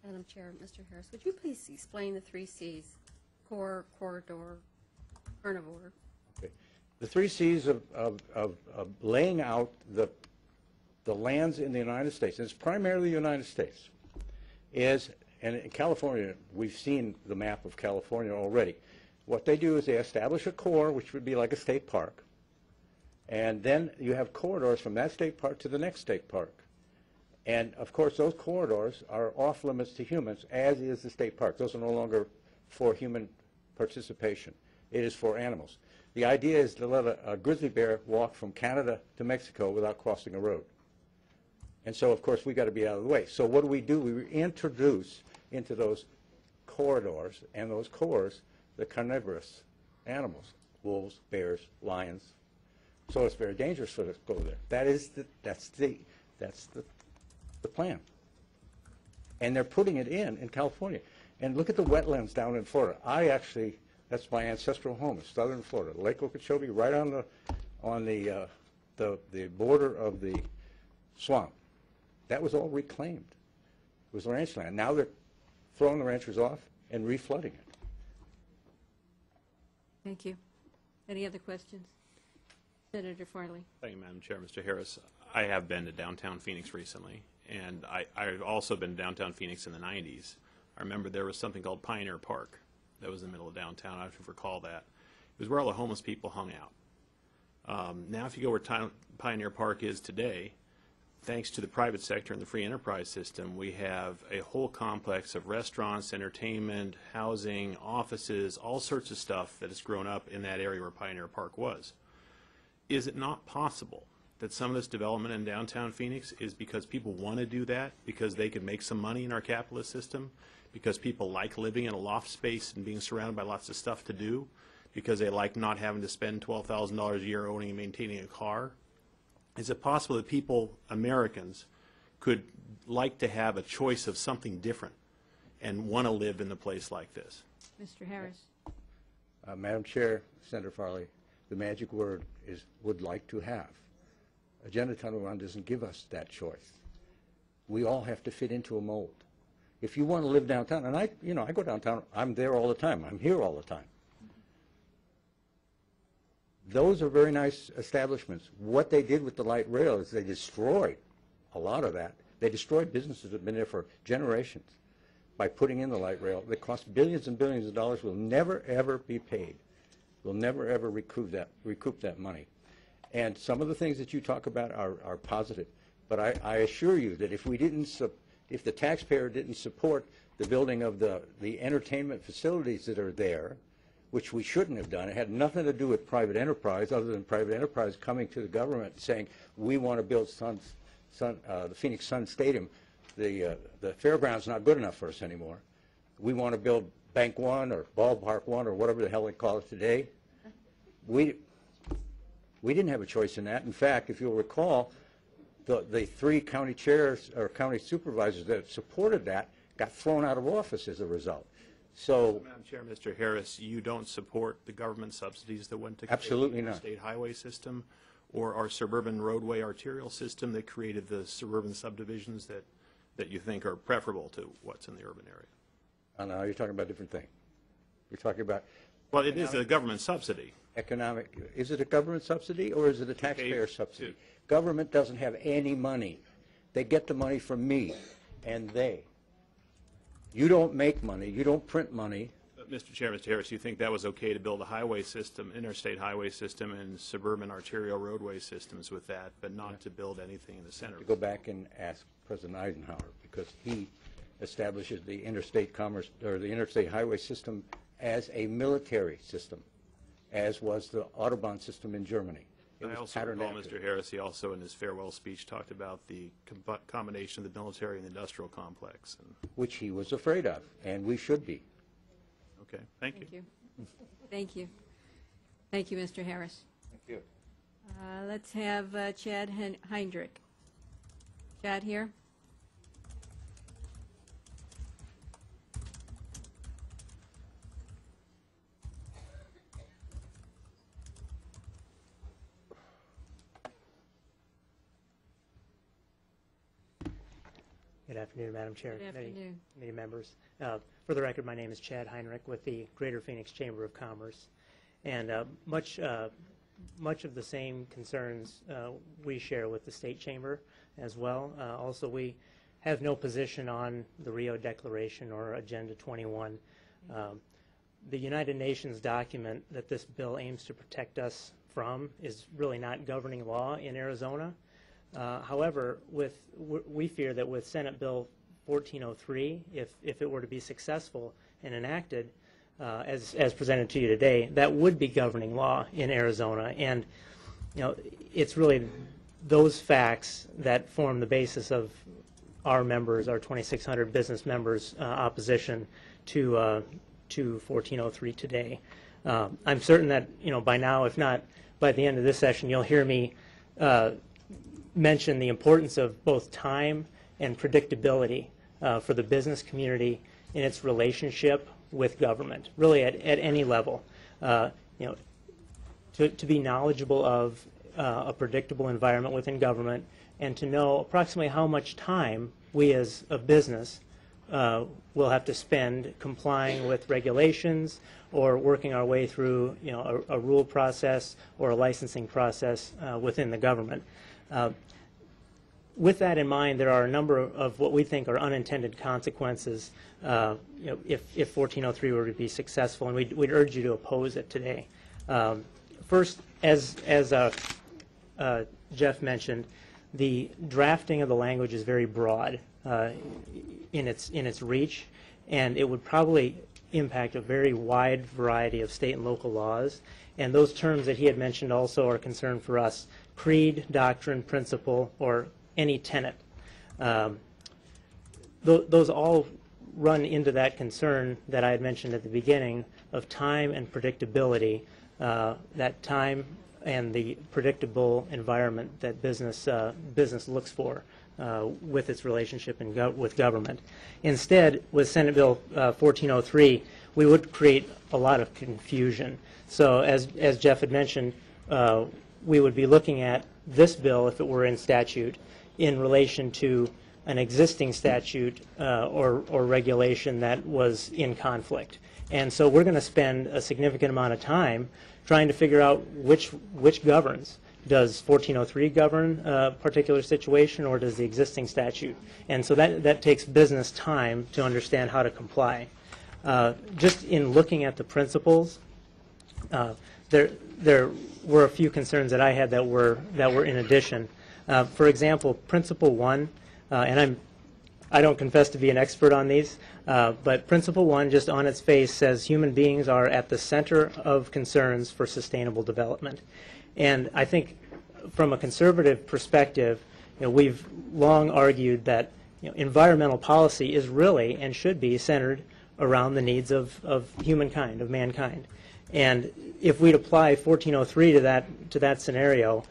Madam Chair, Mr. Harris, would you please explain the 3 C's, core, corridor, carnivore? Okay. The 3 C's of laying out the lands in the United States, and it's primarily the United States, is, and in California, we've seen the map of California already. What they do is they establish a core, which would be like a state park, and then you have corridors from that state park to the next state park. And, of course, those corridors are off limits to humans, as is the state park. Those are no longer for human participation. It is for animals. The idea is to let a grizzly bear walk from Canada to Mexico without crossing a road. And so, of course, we've got to be out of the way. So what do? We introduce into those corridors and those cores the carnivorous animals, wolves, bears, lions. So it's very dangerous for us to go there. That's the plan. And they're putting it in California. And look at the wetlands down in Florida. That's my ancestral home, is southern Florida, Lake Okeechobee, right on the border of the swamp. That was all reclaimed. It was ranch land. Now they're throwing the ranchers off and reflooding it. Thank you. Any other questions? Senator Farley. Thank you, Madam Chair. Mr. Harris, I have been to downtown Phoenix recently, And I've also been downtown Phoenix in the 90s. I remember there was something called Pioneer Park that was in the middle of downtown. I don't know if you recall that. It was where all the homeless people hung out. Now if you go where Pioneer Park is today, thanks to the private sector and the free enterprise system, we have a whole complex of restaurants, entertainment, housing, offices, all sorts of stuff that has grown up in that area where Pioneer Park was. Is it not possible that some of this development in downtown Phoenix is because people want to do that, because they can make some money in our capitalist system, because people like living in a loft space and being surrounded by lots of stuff to do, because they like not having to spend $12,000 a year owning and maintaining a car? Is it possible that people, Americans, could like to have a choice of something different and want to live in a place like this? Mr. Harris. Madam Chair, Senator Farley, the magic word is would like to have. Agenda Title 1 doesn't give us that choice. We all have to fit into a mold. If you want to live downtown, and I go downtown, I'm there all the time, I'm here all the time. Those are very nice establishments. What they did with the light rail is they destroyed a lot of that. They destroyed businesses that have been there for generations by putting in the light rail. That cost billions and billions of dollars, will never, ever be paid. We'll never, ever recoup that money. And some of the things that you talk about are positive. But I assure you that if the taxpayer didn't support the building of the entertainment facilities that are there, which we shouldn't have done. It had nothing to do with private enterprise other than private enterprise coming to the government saying, we want to build the Phoenix Sun Stadium. The fairground's not good enough for us anymore. We want to build Bank One or Ballpark One or whatever the hell they call it today. We didn't have a choice in that. In fact, if you'll recall, the three county chairs or county supervisors that supported that got thrown out of office as a result. So, Madam Chair, Mr. Harris, you don't support the government subsidies that went to absolutely the not. State highway system or our suburban roadway arterial system that created the suburban subdivisions that you think are preferable to what's in the urban area? Oh, no, you're talking about a different thing. You're talking about... Well, it is a government subsidy. Is it a government subsidy or is it a taxpayer subsidy? Government doesn't have any money. They get the money from me and they. You don't make money. You don't print money. But Mr. Chair, Mr. Harris, you think that was okay to build a highway system, interstate highway system, and suburban arterial roadway systems with that, but not to build anything in the center? To go back and ask President Eisenhower, because he establishes the interstate commerce or the interstate highway system as a military system, as was the Autobahn system in Germany. I also recall, Mr. Harris, he also in his farewell speech talked about the combination of the military and industrial complex. Which he was afraid of, and we should be. Okay, thank you. Thank you. Thank you, Mr. Harris. Thank you. Let's have Chad Heinrich. Chad here? Good afternoon, Madam Chair. Good afternoon. Committee members. For the record, my name is Chad Heinrich with the Greater Phoenix Chamber of Commerce. And much of the same concerns we share with the State Chamber as well. Also, we have no position on the Rio Declaration or Agenda 21. The United Nations document that this bill aims to protect us from is really not governing law in Arizona. However, we fear that with Senate Bill 1403, if it were to be successful and enacted, as presented to you today, that would be governing law in Arizona. And it's really those facts that form the basis of our members, our 2,600 business members' opposition to 1403 today. I'm certain that by now, if not by the end of this session, you'll hear me mention the importance of both time and predictability for the business community in its relationship with government, really at any level. To be knowledgeable of a predictable environment within government and to know approximately how much time we as a business will have to spend complying with regulations or working our way through a rule process or a licensing process within the government. with that in mind, there are a number of what we think are unintended consequences if 1403 were to be successful, and we'd urge you to oppose it today. First, as Jeff mentioned, the drafting of the language is very broad in its reach, and it would probably impact a very wide variety of state and local laws. And those terms that he had mentioned also are a concern for us: creed, doctrine, principle, or any tenet. Those all run into that concern that I had mentioned at the beginning of time and predictability, that time and the predictable environment that business looks for with its relationship with government. Instead, with Senate Bill 1403, we would create a lot of confusion. So as Jeff had mentioned, we would be looking at this bill, if it were in statute, in relation to an existing statute or regulation that was in conflict. And so we're going to spend a significant amount of time trying to figure out which governs. Does 1403 govern a particular situation, or does the existing statute? And so that takes business time to understand how to comply. Just in looking at the principles, there were a few concerns that I had that were in addition. For example, Principle 1, and I don't confess to be an expert on these, but Principle 1, just on its face, says human beings are at the center of concerns for sustainable development. And I think from a conservative perspective, we've long argued that environmental policy is really and should be centered around the needs of humankind, of mankind. And if we'd apply 1403 to that scenario,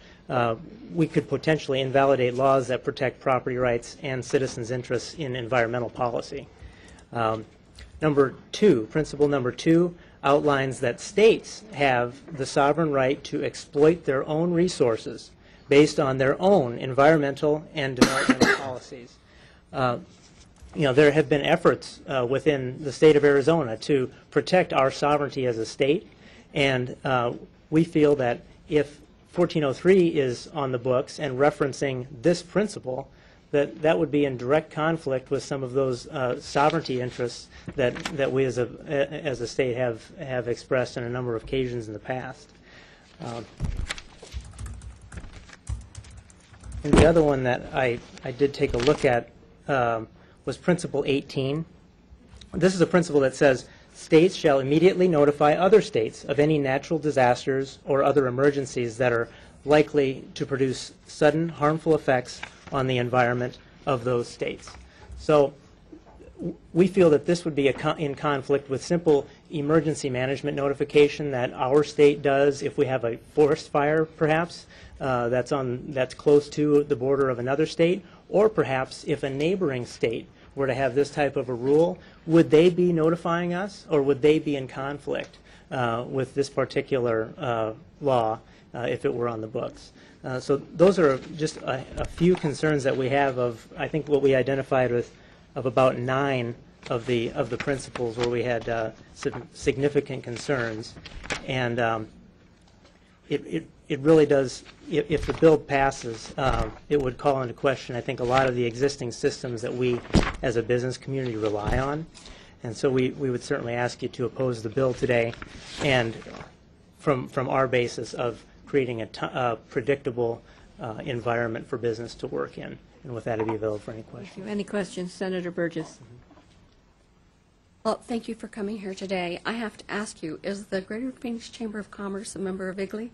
we could potentially invalidate laws that protect property rights and citizens' interests in environmental policy. Principle number 2 outlines that states have the sovereign right to exploit their own resources based on their own environmental and developmental policies. There have been efforts within the state of Arizona to protect our sovereignty as a state, and we feel that if 1403 is on the books and referencing this principle, that would be in direct conflict with some of those sovereignty interests that we as a state have expressed on a number of occasions in the past. And the other one that I did take a look at was Principle 18. This is a principle that says states shall immediately notify other states of any natural disasters or other emergencies that are likely to produce sudden harmful effects on the environment of those states. So we feel that this would be in conflict with simple emergency management notification that our state does if we have a forest fire, perhaps, that's close to the border of another state, or perhaps if a neighboring state were to have this type of a rule, would they be notifying us, or would they be in conflict with this particular law if it were on the books? So those are just a few concerns that we have of, I think, what we identified with of about 9 of the principles where we had significant concerns. And it really does, if the bill passes, it would call into question, I think, a lot of the existing systems that we as a business community rely on. And so we would certainly ask you to oppose the bill today, and from our basis of creating a predictable environment for business to work in. And with that, I'd be available for any questions. Any questions? Senator Burgess. Well, thank you for coming here today. I have to ask you, is the Greater Phoenix Chamber of Commerce a member of IGLE?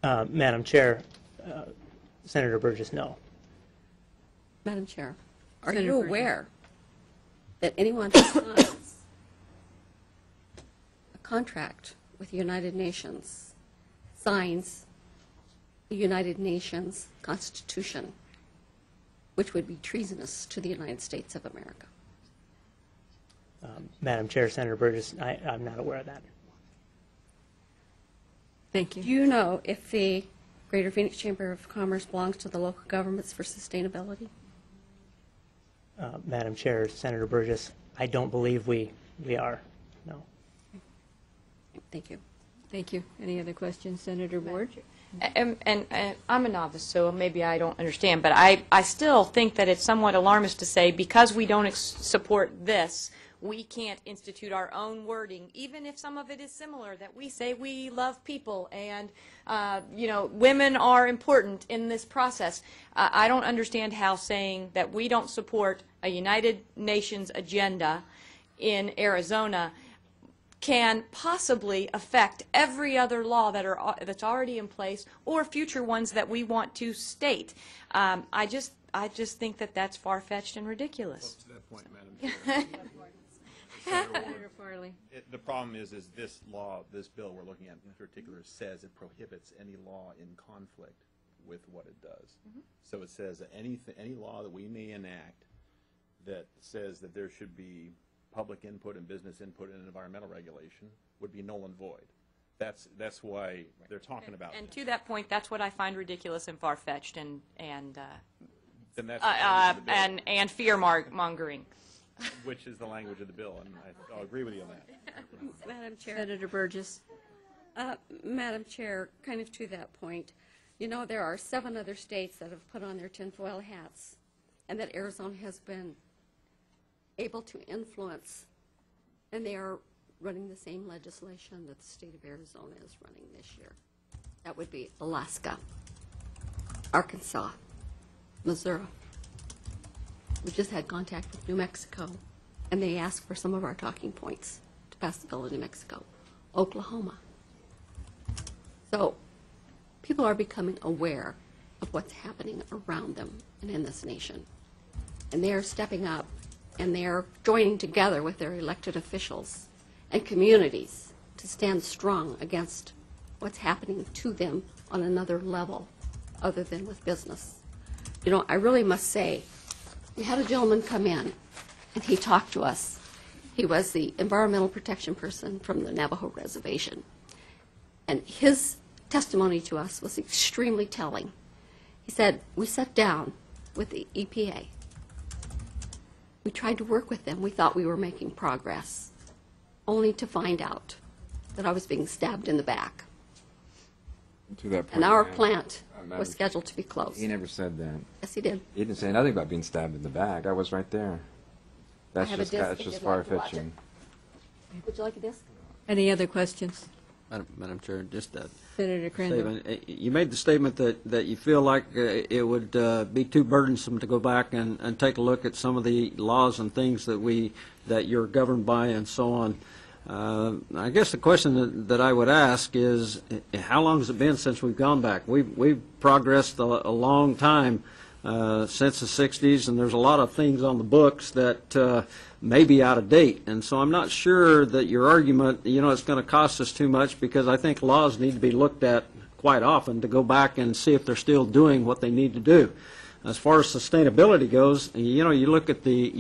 Madam Chair, Senator Burgess, no. Madam Chair, are Senator you Burgess. aware that anyone who signs a contract with the United Nations signs the United Nations Constitution, which would be treasonous to the United States of America? Madam Chair, Senator Burgess, I'm not aware of that. Thank you. Do you know if the Greater Phoenix Chamber of Commerce belongs to the local governments for sustainability? Madam Chair, Senator Burgess, I don't believe we are, no. Thank you. Thank you. Any other questions, Senator Ward? And I'm a novice, so maybe I don't understand, but I still think that it's somewhat alarmist to say because we don't support this, we can't institute our own wording, even if some of it is similar, that we say we love people and, women are important in this process. I don't understand how saying that we don't support a United Nations agenda in Arizona can possibly affect every other law that's already in place or future ones that we want to state. I just think that that's far-fetched and ridiculous. To that point, Madam Chair. Senator Farley. The problem is this law, this bill we're looking at in particular says it prohibits any law in conflict with what it does. So it says that any law that we may enact that says that there should be public input and business input in environmental regulation would be null and void. That's why they're talking about And that. to that point, that's what I find ridiculous and far-fetched and Then that's the language of the bill, and fear-mongering. which is the language of the bill, and I'll agree with you on that. Madam Chair. Senator Burgess. Madam Chair, kind of to that point, there are 7 other states that have put on their tinfoil hats, and that Arizona has been able to influence, and they are running the same legislation that the state of Arizona is running this year. That would be Alaska, Arkansas, Missouri. We just had contact with New Mexico, and they asked for some of our talking points to pass the bill in New Mexico, Oklahoma. So people are becoming aware of what's happening around them and in this nation. And they are stepping up, and they are joining together with their elected officials and communities to stand strong against what's happening to them on another level other than with business. I really must say, we had a gentleman come in, and he talked to us. He was the environmental protection person from the Navajo Reservation. And his testimony to us was extremely telling. He said, we sat down with the EPA. We tried to work with them. We thought we were making progress, only to find out that I was being stabbed in the back. To that point, And our ma'am, plant Madam was scheduled to be closed. He never said that. Yes, he did. He didn't say nothing about being stabbed in the back. I was right there. That's have a just disc that's if just you'd like to watch far-fetching. Would you like a disc? Any other questions? Madam Chair, just a Senator Crandall. statement. You made the statement that you feel like it would be too burdensome to go back and take a look at some of the laws and things that you're governed by and so on. I guess the question that I would ask is, how long has it been since we've gone back? We've progressed a long time since the 60s, and there's a lot of things on the books that may be out of date. And so I'm not sure that your argument, it's going to cost us too much, because I think laws need to be looked at quite often to go back and see if they're still doing what they need to do. As far as sustainability goes, you look at the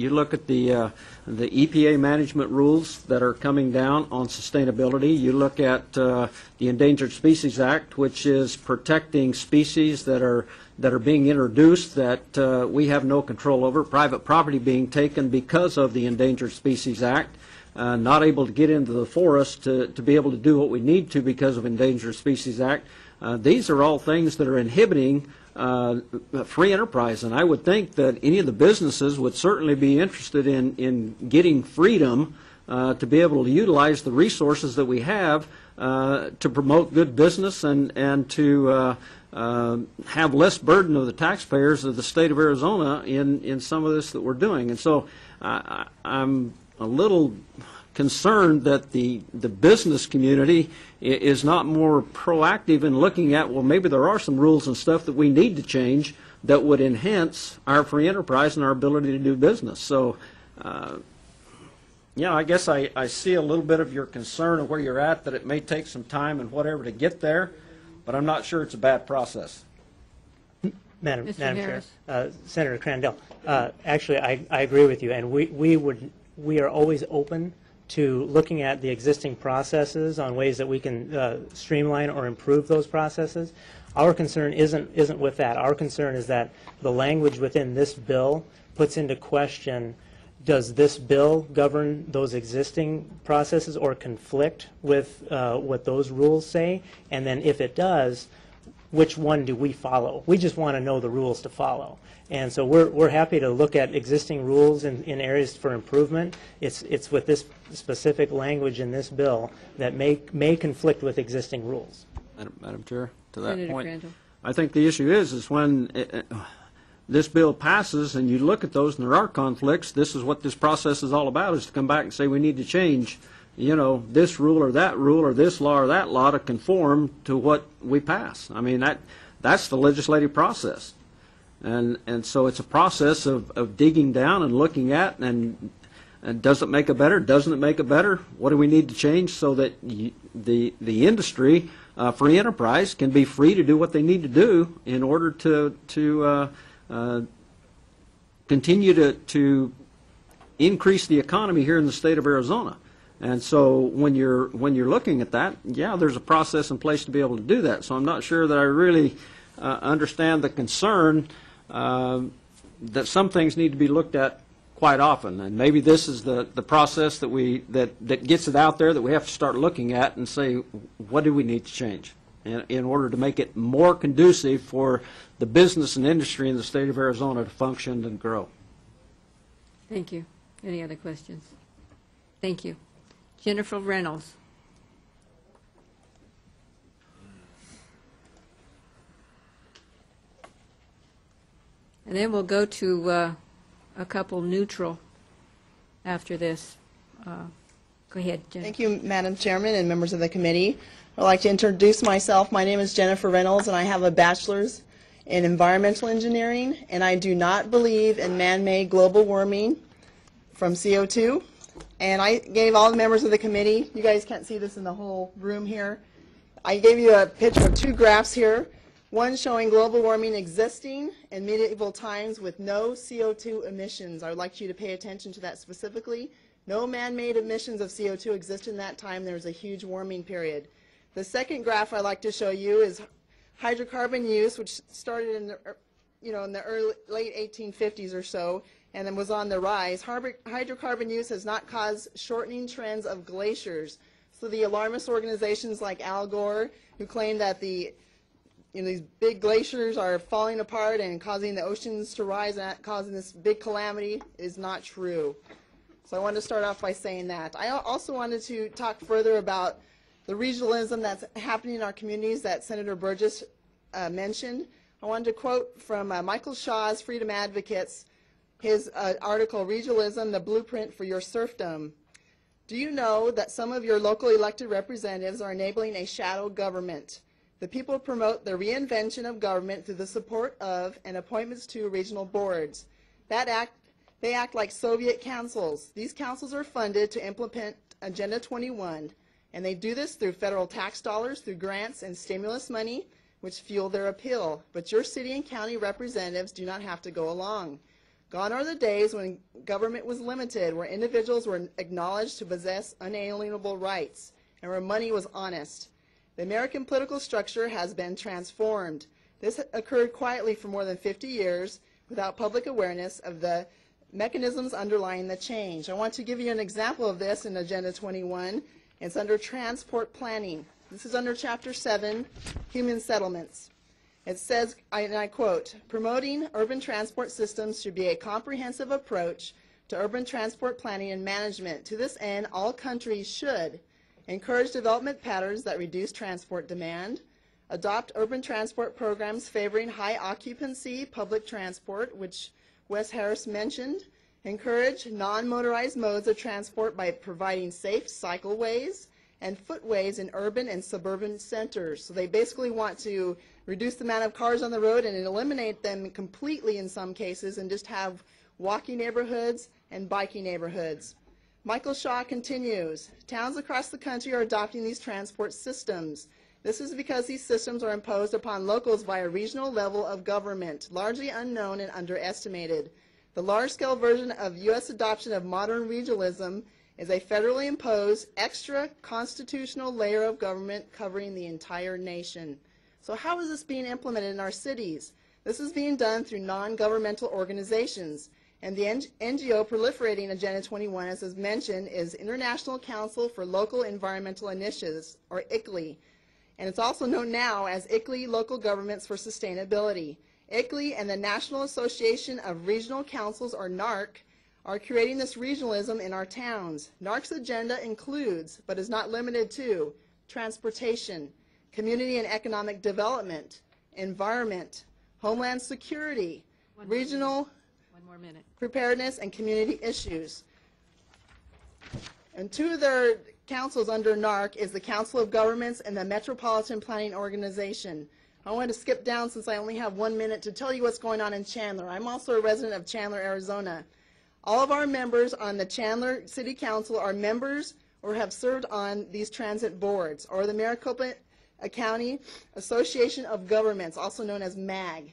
EPA management rules that are coming down on sustainability. You look at the Endangered Species Act, which is protecting species that are being introduced that we have no control over. Private property being taken because of the Endangered Species Act. Not able to get into the forest to be able to do what we need to because of Endangered Species Act. These are all things that are inhibiting free enterprise, and I would think that any of the businesses would certainly be interested in getting freedom to be able to utilize the resources that we have to promote good business and to have less burden of the taxpayers of the state of Arizona in some of this that we're doing. And so I'm a little concerned that the business community is not more proactive in looking at, well, maybe there are some rules and stuff that we need to change that would enhance our free enterprise and our ability to do business. So, I guess I see a little bit of your concern of where you're at, that it may take some time and whatever to get there, but I'm not sure it's a bad process. Madam Chair, Senator Crandall, actually, I agree with you, and we are always open to looking at the existing processes on ways that we can streamline or improve those processes. Our concern isn't with that. Our concern is that the language within this bill puts into question, does this bill govern those existing processes or conflict with what those rules say? And then if it does, which one do we follow. We just want to know the rules to follow. And so we're happy to look at existing rules in areas for improvement. It's with this specific language in this bill that may conflict with existing rules. Madam Chair, to that Senator point, Crandall. I think the issue is when this bill passes and you look at those and there are conflicts, this is what this process is all about, is to come back and say we need to change, you know, this rule or this law or that law to conform to what we pass. I mean, that's the legislative process. And so it's a process of digging down and looking at and does it make it better? Doesn't it make it better? What do we need to change so that the industry, free enterprise, can be free to do what they need to do in order to continue to increase the economy here in the state of Arizona. And so when you're looking at that, yeah, there's a process in place to be able to do that. So I'm not sure that I really understand the concern that some things need to be looked at quite often. And maybe this is the process that gets it out there that we have to start looking at and say, what do we need to change in order to make it more conducive for the business and industry in the state of Arizona to function and grow. Thank you. Any other questions? Thank you. Jennifer Reynolds. And then we'll go to a couple neutral after this. Go ahead, Jennifer. Thank you, Madam Chairman and members of the committee. I'd like to introduce myself. My name is Jennifer Reynolds, and I have a bachelor's in environmental engineering, and I do not believe in man-made global warming from CO2. And I gave all the members of the committee, you guys can't see this in the whole room here, I gave you a picture of two graphs here, one showing global warming existing in medieval times with no CO2 emissions. I would like you to pay attention to that specifically. No man-made emissions of CO2 exist in that time. There was a huge warming period. The second graph I'd like to show you is hydrocarbon use, which started in the, in the late 1850s or so, and then was on the rise. Hydrocarbon use has not caused shortening trends of glaciers. So the alarmist organizations like Al Gore, who claim that these big glaciers are falling apart and causing the oceans to rise and causing this big calamity, is not true. So I wanted to start off by saying that. I also wanted to talk further about the regionalism that's happening in our communities that Senator Burgess mentioned. I wanted to quote from Michael Shaw's Freedom Advocates, his article, Regionalism, the Blueprint for Your Serfdom. Do you know that some of your local elected representatives are enabling a shadow government? The people promote the reinvention of government through the support of and appointments to regional boards. They act like Soviet councils. These councils are funded to implement Agenda 21, and they do this through federal tax dollars, through grants and stimulus money, which fuel their appeal. But your city and county representatives do not have to go along. Gone are the days when government was limited, where individuals were acknowledged to possess unalienable rights, and where money was honest. The American political structure has been transformed. This occurred quietly for more than 50 years without public awareness of the mechanisms underlying the change. I want to give you an example of this in Agenda 21. It's under transport planning. This is under Chapter 7, Human Settlements. It says, and I quote, promoting urban transport systems should be a comprehensive approach to urban transport planning and management. To this end, all countries should encourage development patterns that reduce transport demand, adopt urban transport programs favoring high occupancy public transport, which Wes Harris mentioned, encourage non-motorized modes of transport by providing safe cycleways and footways in urban and suburban centers. So they basically want to reduce the amount of cars on the road and eliminate them completely in some cases and just have walking neighborhoods and biking neighborhoods. Michael Shaw continues, towns across the country are adopting these transport systems. This is because these systems are imposed upon locals via regional level of government, largely unknown and underestimated. The large-scale version of U.S. adoption of modern regionalism is a federally imposed extra constitutional layer of government covering the entire nation. So how is this being implemented in our cities? This is being done through non-governmental organizations. And the NGO proliferating Agenda 21, as is mentioned, is International Council for Local Environmental Initiatives, or ICLEI. and it's also known now as ICLEI Local Governments for Sustainability. ICLEI and the National Association of Regional Councils, or NARC, are creating this regionalism in our towns. NARC's agenda includes, but is not limited to, transportation, community and economic development, environment, homeland security, regional preparedness, and community issues. And two of their councils under NARC is the Council of Governments and the Metropolitan Planning Organization. I want to skip down since I only have 1 minute to tell you what's going on in Chandler. I'm also a resident of Chandler, Arizona. All of our members on the Chandler City Council are members or have served on these transit boards, or the Maricopa County Association of Governments, also known as MAG.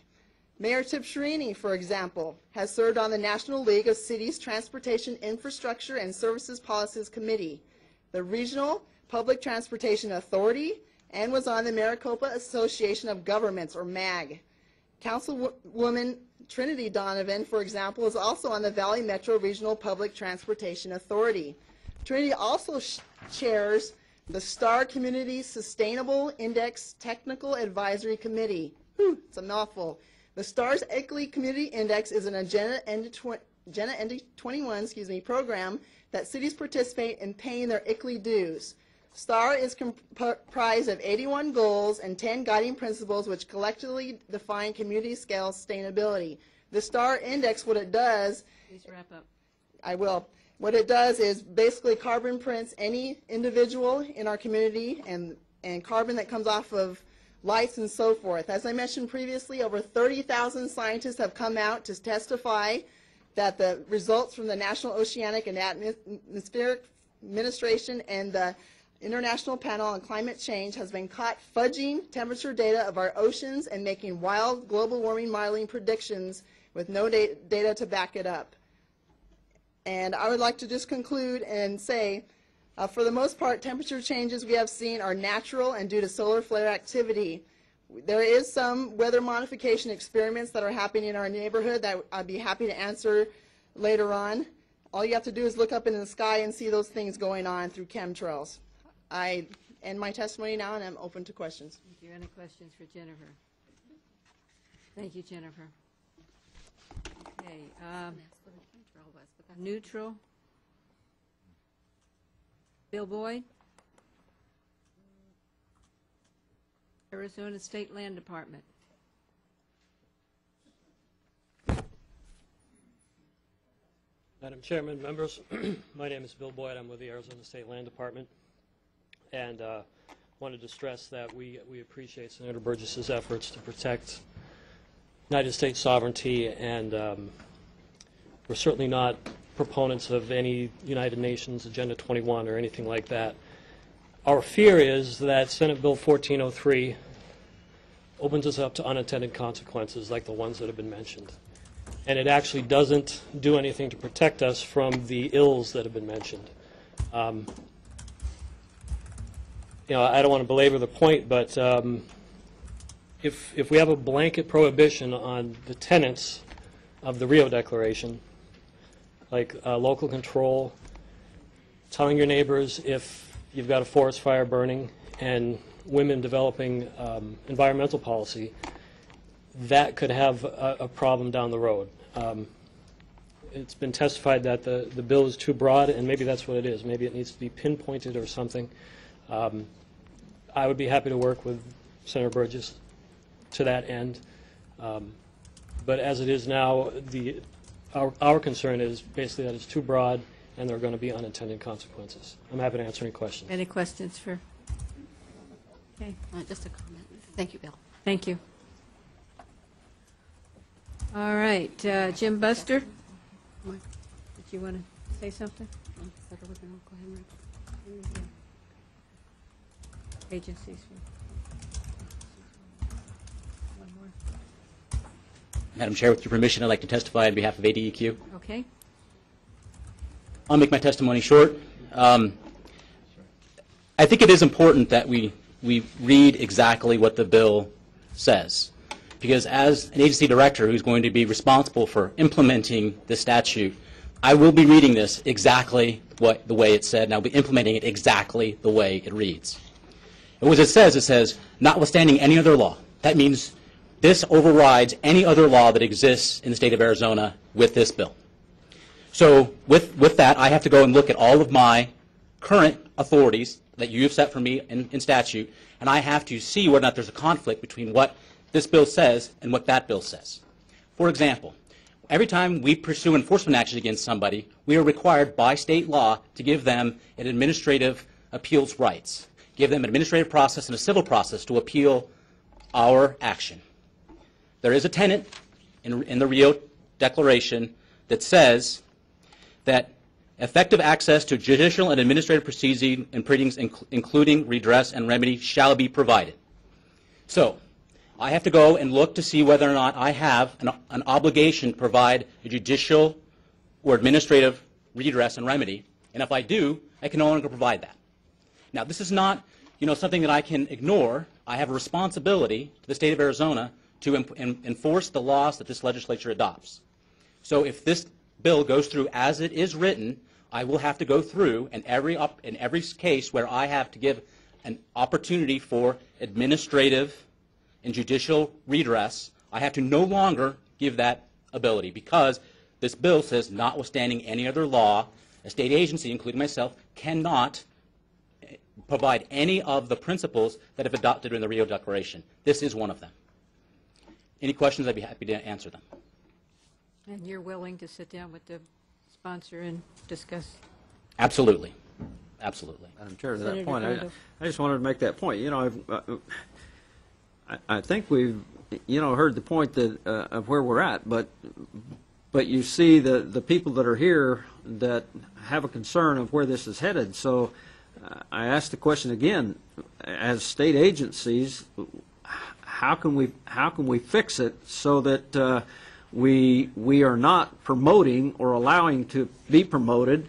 Mayor Tip Scirini, for example, has served on the National League of Cities Transportation Infrastructure and Services Policies Committee, the Regional Public Transportation Authority, and was on the Maricopa Association of Governments, or MAG. Councilwoman Trinity Donovan, for example, is also on the Valley Metro Regional Public Transportation Authority. Trinity also chairs the STAR Community Sustainable Index Technical Advisory Committee. Whew, it's a mouthful. The STAR's ICLEI Community Index is an Agenda 21 program that cities participate in paying their ICLEI dues. STAR is comprised of 81 goals and 10 guiding principles which collectively define community-scale sustainability. The STAR Index, what it does... Please wrap up. I will. What it does is basically carbon prints any individual in our community and carbon that comes off of lights and so forth. As I mentioned previously, over 30,000 scientists have come out to testify that the results from the National Oceanic and Atmospheric Administration and the International Panel on Climate Change has been caught fudging temperature data of our oceans and making wild global warming modeling predictions with no data to back it up. And I would like to just conclude and say, for the most part, temperature changes we have seen are natural and due to solar flare activity. There is some weather modification experiments that are happening in our neighborhood that I'd be happy to answer later on. All you have to do is look up in the sky and see those things going on through chemtrails. I end my testimony now, and I'm open to questions. Thank you. Any questions for Jennifer? Thank you, Jennifer. Okay. Neutral. Bill Boyd. Arizona State Land Department. Madam Chairman, members, my name is Bill Boyd. I'm with the Arizona State Land Department, and wanted to stress that we appreciate Senator Burgess's efforts to protect United States sovereignty, and we're certainly not proponents of any United Nations Agenda 21 or anything like that. Our fear is that Senate Bill 1403 opens us up to unintended consequences like the ones that have been mentioned. And it actually doesn't do anything to protect us from the ills that have been mentioned. You know, I don't want to belabor the point, but if we have a blanket prohibition on the tenets of the Rio Declaration, like local control, telling your neighbors if you've got a forest fire burning, and women developing environmental policy, that could have a problem down the road. It's been testified that the bill is too broad, and maybe that's what it is. Maybe it needs to be pinpointed or something. I would be happy to work with Senator Burgess to that end. But as it is now, our concern is basically that it's too broad and there are going to be unintended consequences. I'm happy to answer any questions. Any questions for? Okay. Just a comment. Thank you, Bill. Thank you. All right, Jim Buster, did you want to say something? Agencies. One more. Madam Chair, with your permission, I'd like to testify on behalf of ADEQ. Okay. I'll make my testimony short. I think it is important that we read exactly what the bill says, because as an agency director who's going to be responsible for implementing the statute, I will be reading this exactly the way it said, and I'll be implementing it exactly the way it reads. What it says, notwithstanding any other law. That means this overrides any other law that exists in the state of Arizona with this bill. So with that, I have to go and look at all of my current authorities that you have set for me in statute, and I have to see whether or not there's a conflict between what this bill says and what that bill says. For example, every time we pursue enforcement action against somebody, we are required by state law to give them an administrative appeals rights, give them an administrative process and a civil process to appeal our action. There is a tenet in the Rio Declaration that says that effective access to judicial and administrative proceedings, including redress and remedy, shall be provided. So I have to go and look to see whether or not I have an obligation to provide a judicial or administrative redress and remedy, and if I do, I can no longer provide that. Now, this is not, something that I can ignore. I have a responsibility to the state of Arizona to enforce the laws that this legislature adopts. So if this bill goes through as it is written, I will have to go through in every case where I have to give an opportunity for administrative and judicial redress, I have to no longer give that ability because this bill says, notwithstanding any other law, a state agency, including myself, cannot provide any of the principles that have adopted in the Rio Declaration. This is one of them. Any questions, I'd be happy to answer them. And you're willing to sit down with the sponsor and discuss? Absolutely. Absolutely. Madam Chair, to that Senator point, Crandall. I just wanted to make that point. I think we've, heard the point that of where we're at, but you see the people that are here that have a concern of where this is headed. So I ask the question again: as state agencies, how can we fix it so that we are not promoting or allowing to be promoted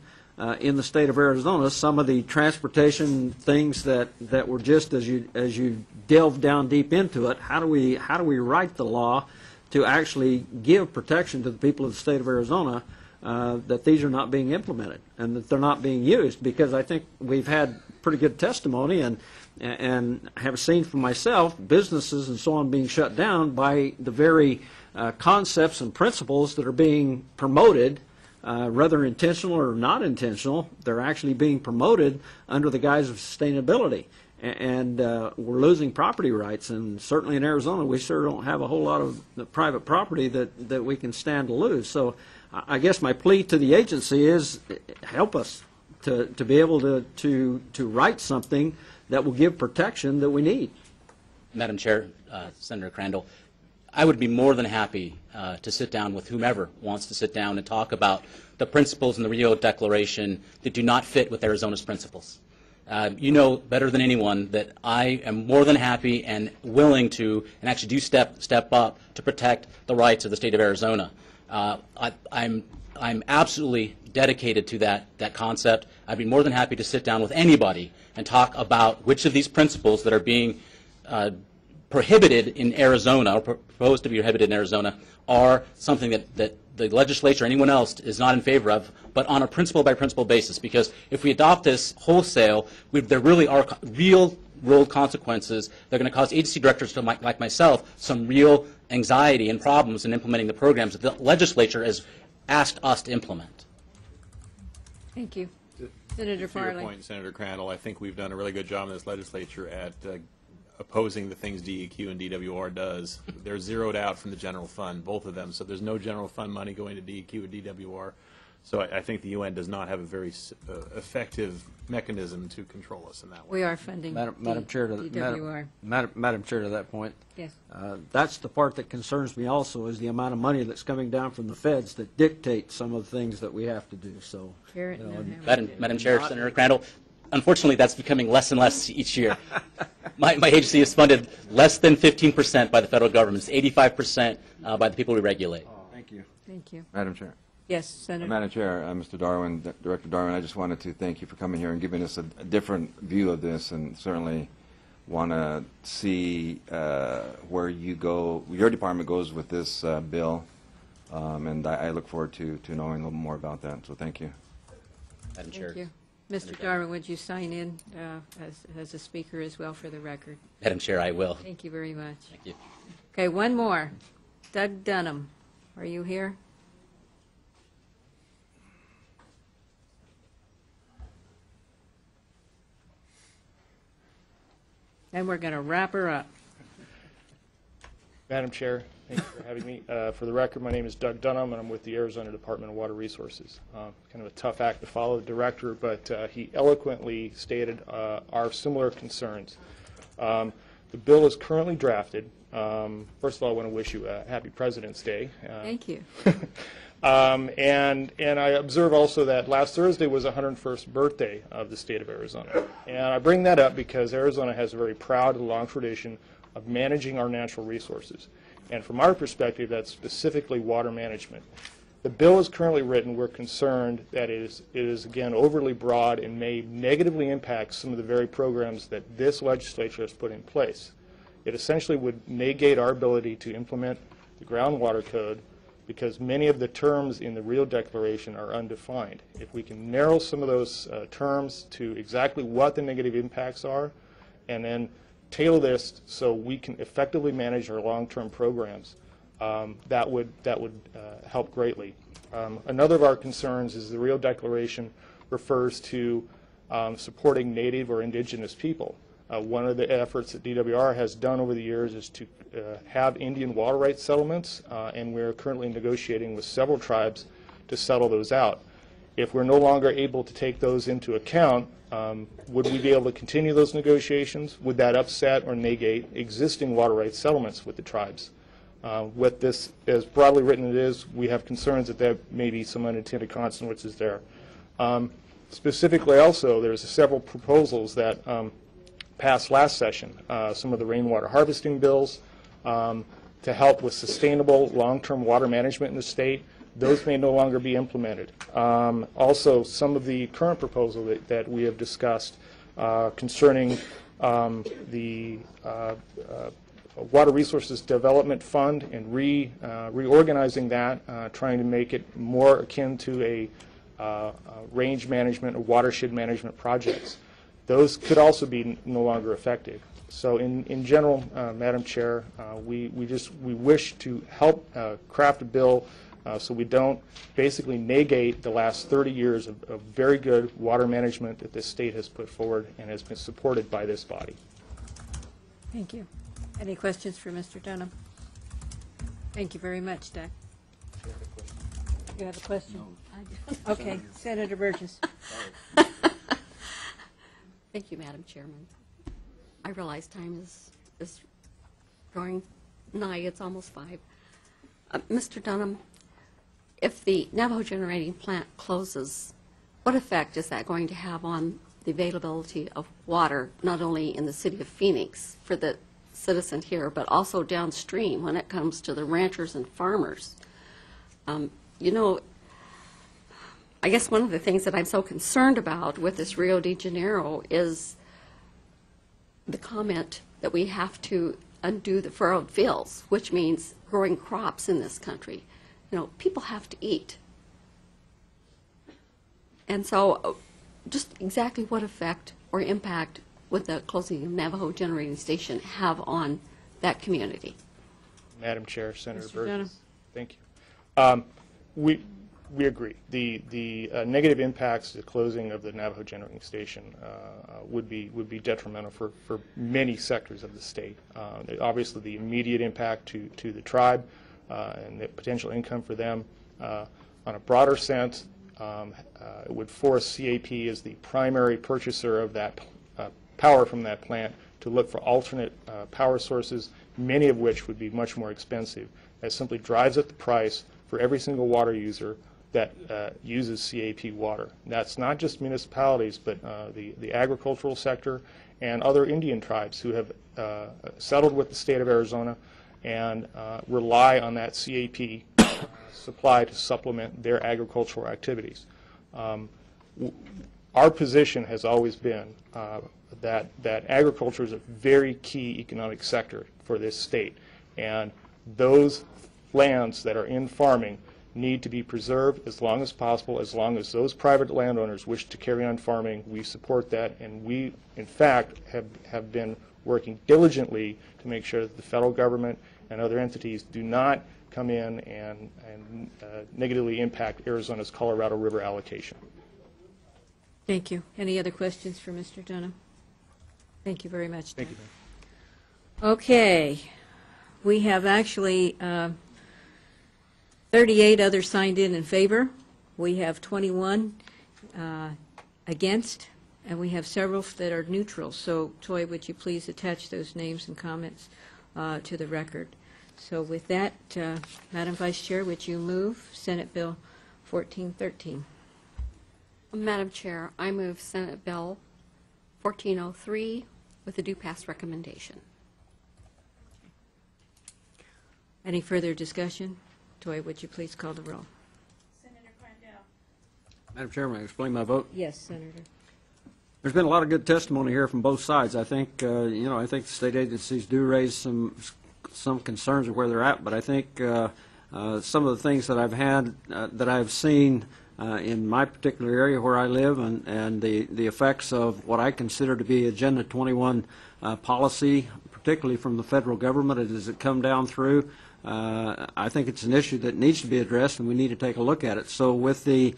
in the state of Arizona some of the transportation things that were just as you delve down deep into it? How do we write the law to actually give protection to the people of the state of Arizona that these are not being implemented and that they're not being used? Because I think we've had pretty good testimony and have seen for myself businesses and so on being shut down by the very concepts and principles that are being promoted, whether intentional or not intentional. They're actually being promoted under the guise of sustainability. And we're losing property rights, and certainly in Arizona we sure don't have a whole lot of the private property that we can stand to lose. So I guess my plea to the agency is help us to be able to write something that will give protection that we need. Madam Chair, Senator Crandall, I would be more than happy to sit down with whomever wants to sit down and talk about the principles in the Rio Declaration that do not fit with Arizona's principles. You know better than anyone that I am more than happy and willing to, and actually do step up to protect the rights of the state of Arizona. I'm absolutely dedicated to that concept. I'd be more than happy to sit down with anybody and talk about which of these principles that are being prohibited in Arizona, or proposed to be prohibited in Arizona, are something that the legislature or anyone else is not in favor of, but on a principle-by-principle basis. Because if we adopt this wholesale, there really are real-world consequences. They're going to cause agency directors like myself some real anxiety and problems in implementing the programs that the legislature has asked us to implement. Thank you. Senator Farley. To your point, Senator Crandall, I think we've done a really good job in this legislature at opposing the things DEQ and DWR does. They're zeroed out from the general fund, both of them, so there's no general fund money going to DEQ or DWR. So I think the UN does not have a very effective mechanism to control us in that way. We are funding Madam Chair, DWR. Madam Chair, to that point, Yes. that's the part that concerns me also, is the amount of money that's coming down from the feds that dictate some of the things that we have to do. So, Madam Chair, Senator Crandall, unfortunately, that's becoming less and less each year. My agency is funded less than 15% by the federal government. It's 85% by the people we regulate. Thank you. Thank you. Madam Chair. Yes, Senator. Madam Chair, Mr. Darwin, Director Darwin, I just wanted to thank you for coming here and giving us a different view of this, and certainly want to see where your department goes with this bill, and I look forward to knowing a little more about that. So thank you. Madam Chair. Thank you. Mr. Darwin, would you sign in as a speaker as well for the record? Madam Chair, I will. Thank you very much. Thank you. Okay, one more. Doug Dunham, are you here? And we're going to wrap her up. Madam Chair, thank you for having me. For the record, my name is Doug Dunham, and I'm with the Arizona Department of Water Resources. Kind of a tough act to follow the director, but he eloquently stated our similar concerns. The bill is currently drafted. First of all, I want to wish you a happy President's Day. Thank you. And I observe also that last Thursday was the 101st birthday of the state of Arizona. And I bring that up because Arizona has a very proud and long tradition of managing our natural resources. And from our perspective, that's specifically water management. The bill is currently written. We're concerned that it is again, overly broad and may negatively impact some of the very programs that this legislature has put in place. It essentially would negate our ability to implement the groundwater code because many of the terms in the Rio Declaration are undefined. If we can narrow some of those terms to exactly what the negative impacts are and then tailor this so we can effectively manage our long-term programs, that would help greatly. Another of our concerns is the Rio Declaration refers to supporting Native or Indigenous people. One of the efforts that DWR has done over the years is to have Indian water rights settlements, and we're currently negotiating with several tribes to settle those out. If we're no longer able to take those into account, would we be able to continue those negotiations? Would that upset or negate existing water rights settlements with the tribes? With this, as broadly written it is, we have concerns that there may be some unintended consequences there. Specifically also, there's several proposals that passed last session, some of the rainwater harvesting bills to help with sustainable long-term water management in the state. Those may no longer be implemented. Also, some of the current proposal that we have discussed concerning the Water Resources Development Fund and reorganizing that, trying to make it more akin to a range management or watershed management projects. Those could also be no longer effective. So in general, Madam Chair, we wish to help craft a bill so we don't basically negate the last 30 years of very good water management that this state has put forward and has been supported by this body. Thank you. Any questions for Mr. Dunham? Thank you very much, Doug. You have a question? No. Okay, Senator Burgess. Thank you, Madam Chairman. I realize time is drawing nigh. It's almost 5. Mr. Dunham, if the Navajo generating plant closes, what effect is that going to have on the availability of water, not only in the city of Phoenix for the citizen here, but also downstream when it comes to the ranchers and farmers? You know, I guess one of the things that I'm so concerned about with this Rio de Janeiro is the comment that we have to undo the furrowed fields, which means growing crops in this country. You know, people have to eat. And so just exactly what effect or impact would the closing of Navajo Generating Station have on that community? Madam Chair, Senator Burgess. Dunham. Thank you. We agree. The negative impacts of the closing of the Navajo Generating Station would be detrimental for many sectors of the state. Obviously, the immediate impact to the tribe and the potential income for them. On a broader sense, it would force CAP as the primary purchaser of that power from that plant to look for alternate power sources, many of which would be much more expensive. That simply drives up the price for every single water user that uses CAP water. That's not just municipalities, but the agricultural sector and other Indian tribes who have settled with the state of Arizona and rely on that CAP supply to supplement their agricultural activities. Our position has always been that agriculture is a very key economic sector for this state, and those lands that are in farming need to be preserved as long as possible, as long as those private landowners wish to carry on farming. We support that, and we, in fact, have been working diligently to make sure that the federal government and other entities do not come in and negatively impact Arizona's Colorado River allocation. Thank you. Any other questions for Mr. Dunham? Thank you very much. Thank you. Okay. We have actually 38 others signed in favor. We have 21 against, and we have several that are neutral. So, Toy, would you please attach those names and comments to the record? So with that, Madam Vice Chair, would you move Senate Bill 1413? Madam Chair, I move Senate Bill 1403 with a do pass recommendation. Any further discussion? Toy, would you please call the roll? Madam Chairman, I explain my vote. Yes, Senator. There's been a lot of good testimony here from both sides. I think, I think the state agencies do raise some concerns of where they're at, but I think some of the things that I've had, that I've seen in my particular area where I live, and the effects of what I consider to be Agenda 21 policy, particularly from the federal government as it come down through, I think it's an issue that needs to be addressed, and we need to take a look at it. So with the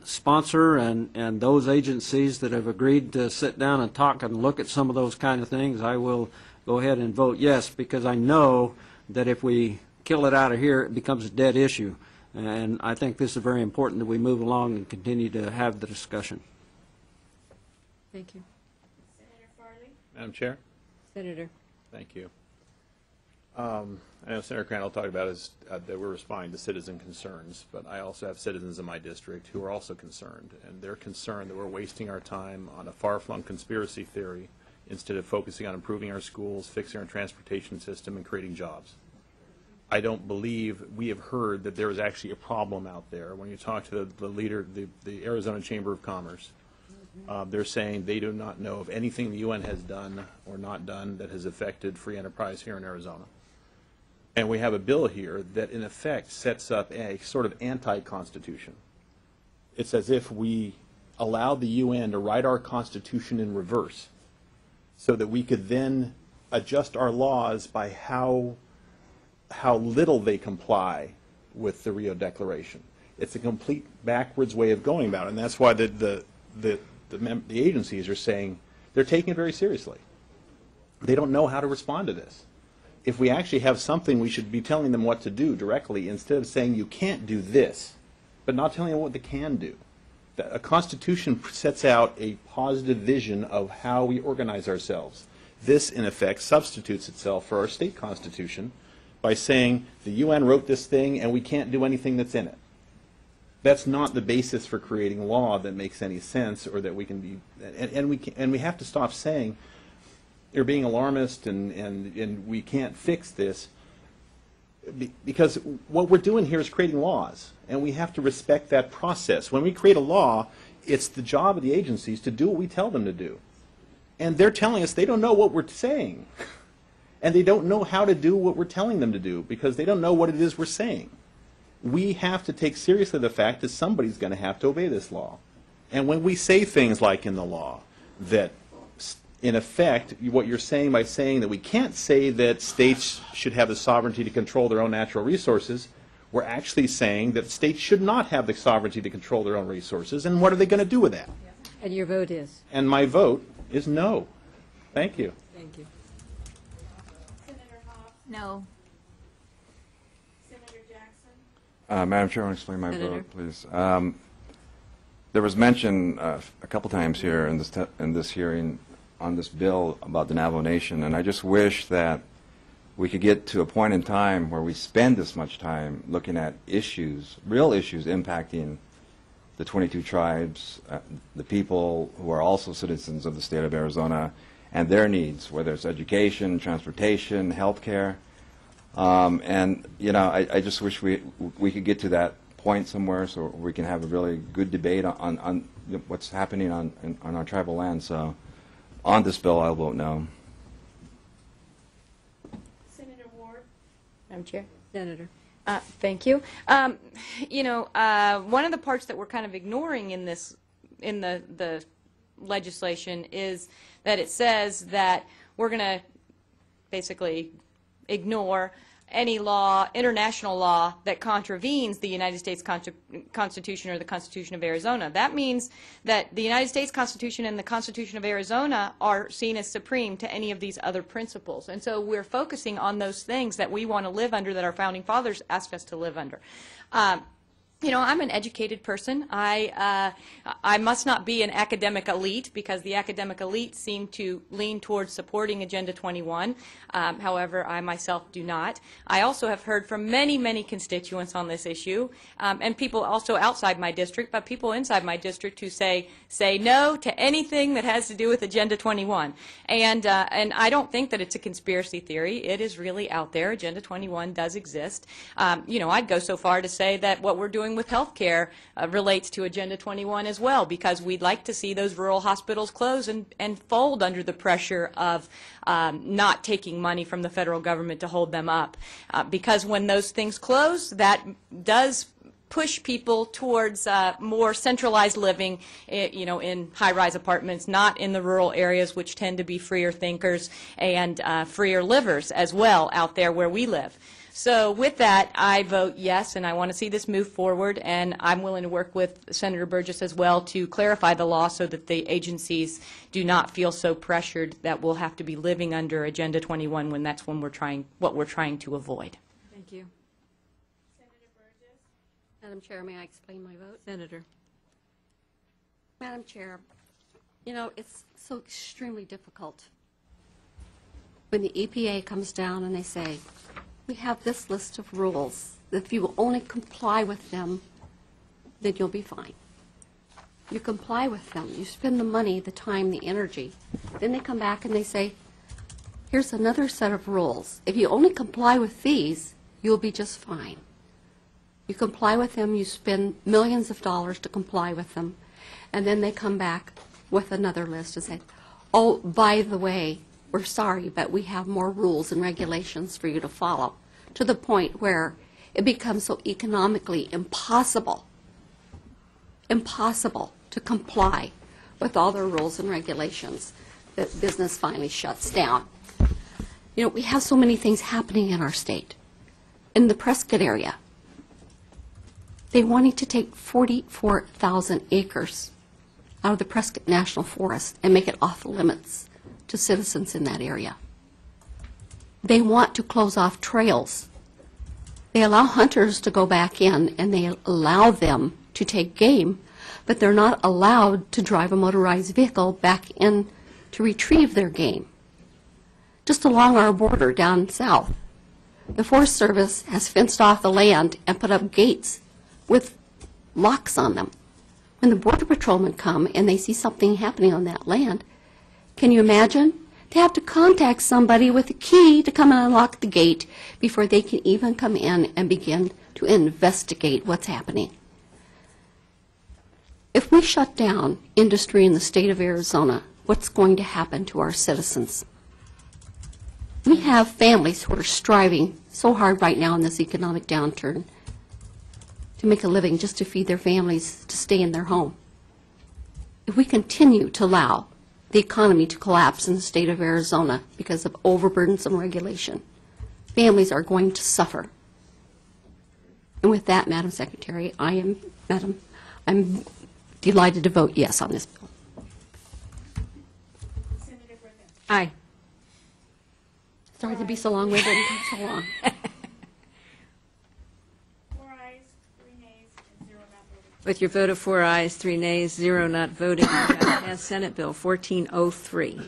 sponsor and those agencies that have agreed to sit down and talk and look at some of those kind of things, I will go ahead and vote yes, because I know that if we kill it out of here, it becomes a dead issue. And I think this is very important that we move along and continue to have the discussion. Thank you. Senator Farley? Madam Chair? Senator. Thank you. I know Senator Crandall talked about that we're responding to citizen concerns, but I also have citizens in my district who are also concerned, and they're concerned that we're wasting our time on a far-flung conspiracy theory instead of focusing on improving our schools, fixing our transportation system, and creating jobs. I don't believe we have heard that there is actually a problem out there. When you talk to the leader, the Arizona Chamber of Commerce, they're saying they do not know of anything the UN has done or not done that has affected free enterprise here in Arizona. And we have a bill here that, in effect, sets up a sort of anti-constitution. It's as if we allowed the UN to write our Constitution in reverse so that we could then adjust our laws by how little they comply with the Rio Declaration. It's a complete backwards way of going about it, and that's why the agencies are saying they're taking it very seriously. They don't know how to respond to this. If we actually have something, we should be telling them what to do directly instead of saying you can't do this, but not telling them what they can do. A constitution sets out a positive vision of how we organize ourselves. This, in effect, substitutes itself for our state constitution by saying the UN wrote this thing and we can't do anything that's in it. That's not the basis for creating law that makes any sense, or that we can be, and we have to stop saying they're being alarmist and we can't fix this, because what we're doing here is creating laws, and we have to respect that process. When we create a law, it's the job of the agencies to do what we tell them to do. And they're telling us they don't know what we're saying. And they don't know how to do what we're telling them to do because they don't know what it is we're saying. We have to take seriously the fact that somebody's going to have to obey this law. And when we say things like in the law that, in effect, what you're saying by saying that we can't say that states should have the sovereignty to control their own natural resources, we're actually saying that states should not have the sovereignty to control their own resources. And what are they going to do with that? And your vote is? And my vote is no. Thank you. Thank you. Senator Hobbs? No. Senator Jackson? Madam Chair, I want to explain my Senator. vote, please. There was mention a couple times here in this hearing on this bill about the Navajo Nation, and I just wish that we could get to a point in time where we spend this much time looking at issues, real issues impacting the 22 tribes, the people who are also citizens of the state of Arizona, and their needs, whether it's education, transportation, health care. And, you know, I just wish we could get to that point somewhere so we can have a really good debate on what's happening on our tribal land. So on this bill, I'll vote no. Senator Ward? Madam Chair? Senator. Thank you. One of the parts that we're kind of ignoring in the legislation is that it says that we're going to basically ignore any law, international law, that contravenes the United States Constitution or the Constitution of Arizona. That means that the United States Constitution and the Constitution of Arizona are seen as supreme to any of these other principles. And so we're focusing on those things that we want to live under, that our founding fathers asked us to live under. I'm an educated person. I must not be an academic elite, because the academic elite seem to lean towards supporting Agenda 21. However, I myself do not. I also have heard from many, many constituents on this issue, and people also outside my district, but people inside my district who say no to anything that has to do with Agenda 21. And I don't think that it's a conspiracy theory. It is really out there. Agenda 21 does exist. I'd go so far to say that what we're doing with health care relates to Agenda 21 as well, because we'd like to see those rural hospitals close and fold under the pressure of not taking money from the federal government to hold them up. Because when those things close, that does push people towards more centralized living, in high-rise apartments, not in the rural areas, which tend to be freer thinkers and freer livers as well out there where we live. So with that, I vote yes, and I want to see this move forward, and I'm willing to work with Senator Burgess as well to clarify the law so that the agencies do not feel so pressured that we'll have to be living under Agenda 21 when that's what we're trying to avoid. Thank you. Senator Burgess. Madam Chair, may I explain my vote? Senator. Madam Chair, it's so extremely difficult when the EPA comes down and they say, we have this list of rules. If you will only comply with them, then you'll be fine. You comply with them. You spend the money, the time, the energy. Then they come back and they say, here's another set of rules. If you only comply with these, you'll be just fine. You comply with them, you spend millions of dollars to comply with them, and then they come back with another list and say, oh, by the way, we're sorry, but we have more rules and regulations for you to follow, to the point where it becomes so economically impossible to comply with all their rules and regulations that business finally shuts down. We have so many things happening in our state. In the Prescott area, they wanted to take 44,000 acres out of the Prescott National Forest and make it off limits to citizens in that area. They want to close off trails. They allow hunters to go back in, and they allow them to take game, but they're not allowed to drive a motorized vehicle back in to retrieve their game. Just along our border down south, the Forest Service has fenced off the land and put up gates with locks on them. When the Border Patrolmen come and they see something happening on that land, can you imagine? They have to contact somebody with a key to come and unlock the gate before they can even come in and begin to investigate what's happening. If we shut down industry in the state of Arizona, what's going to happen to our citizens? We have families who are striving so hard right now in this economic downturn to make a living just to feed their families, to stay in their home. If we continue to allow the economy to collapse in the state of Arizona because of overburdensome regulation, families are going to suffer. And with that, Madam Secretary, I'm delighted to vote yes on this bill. Senator Burgess. Aye. Sorry to be so long-winded and take so long. 4 ayes, 3 nays, and 0 not voting. With your vote of 4 ayes, 3 nays, 0 not voting, the House has Senate Bill 1403.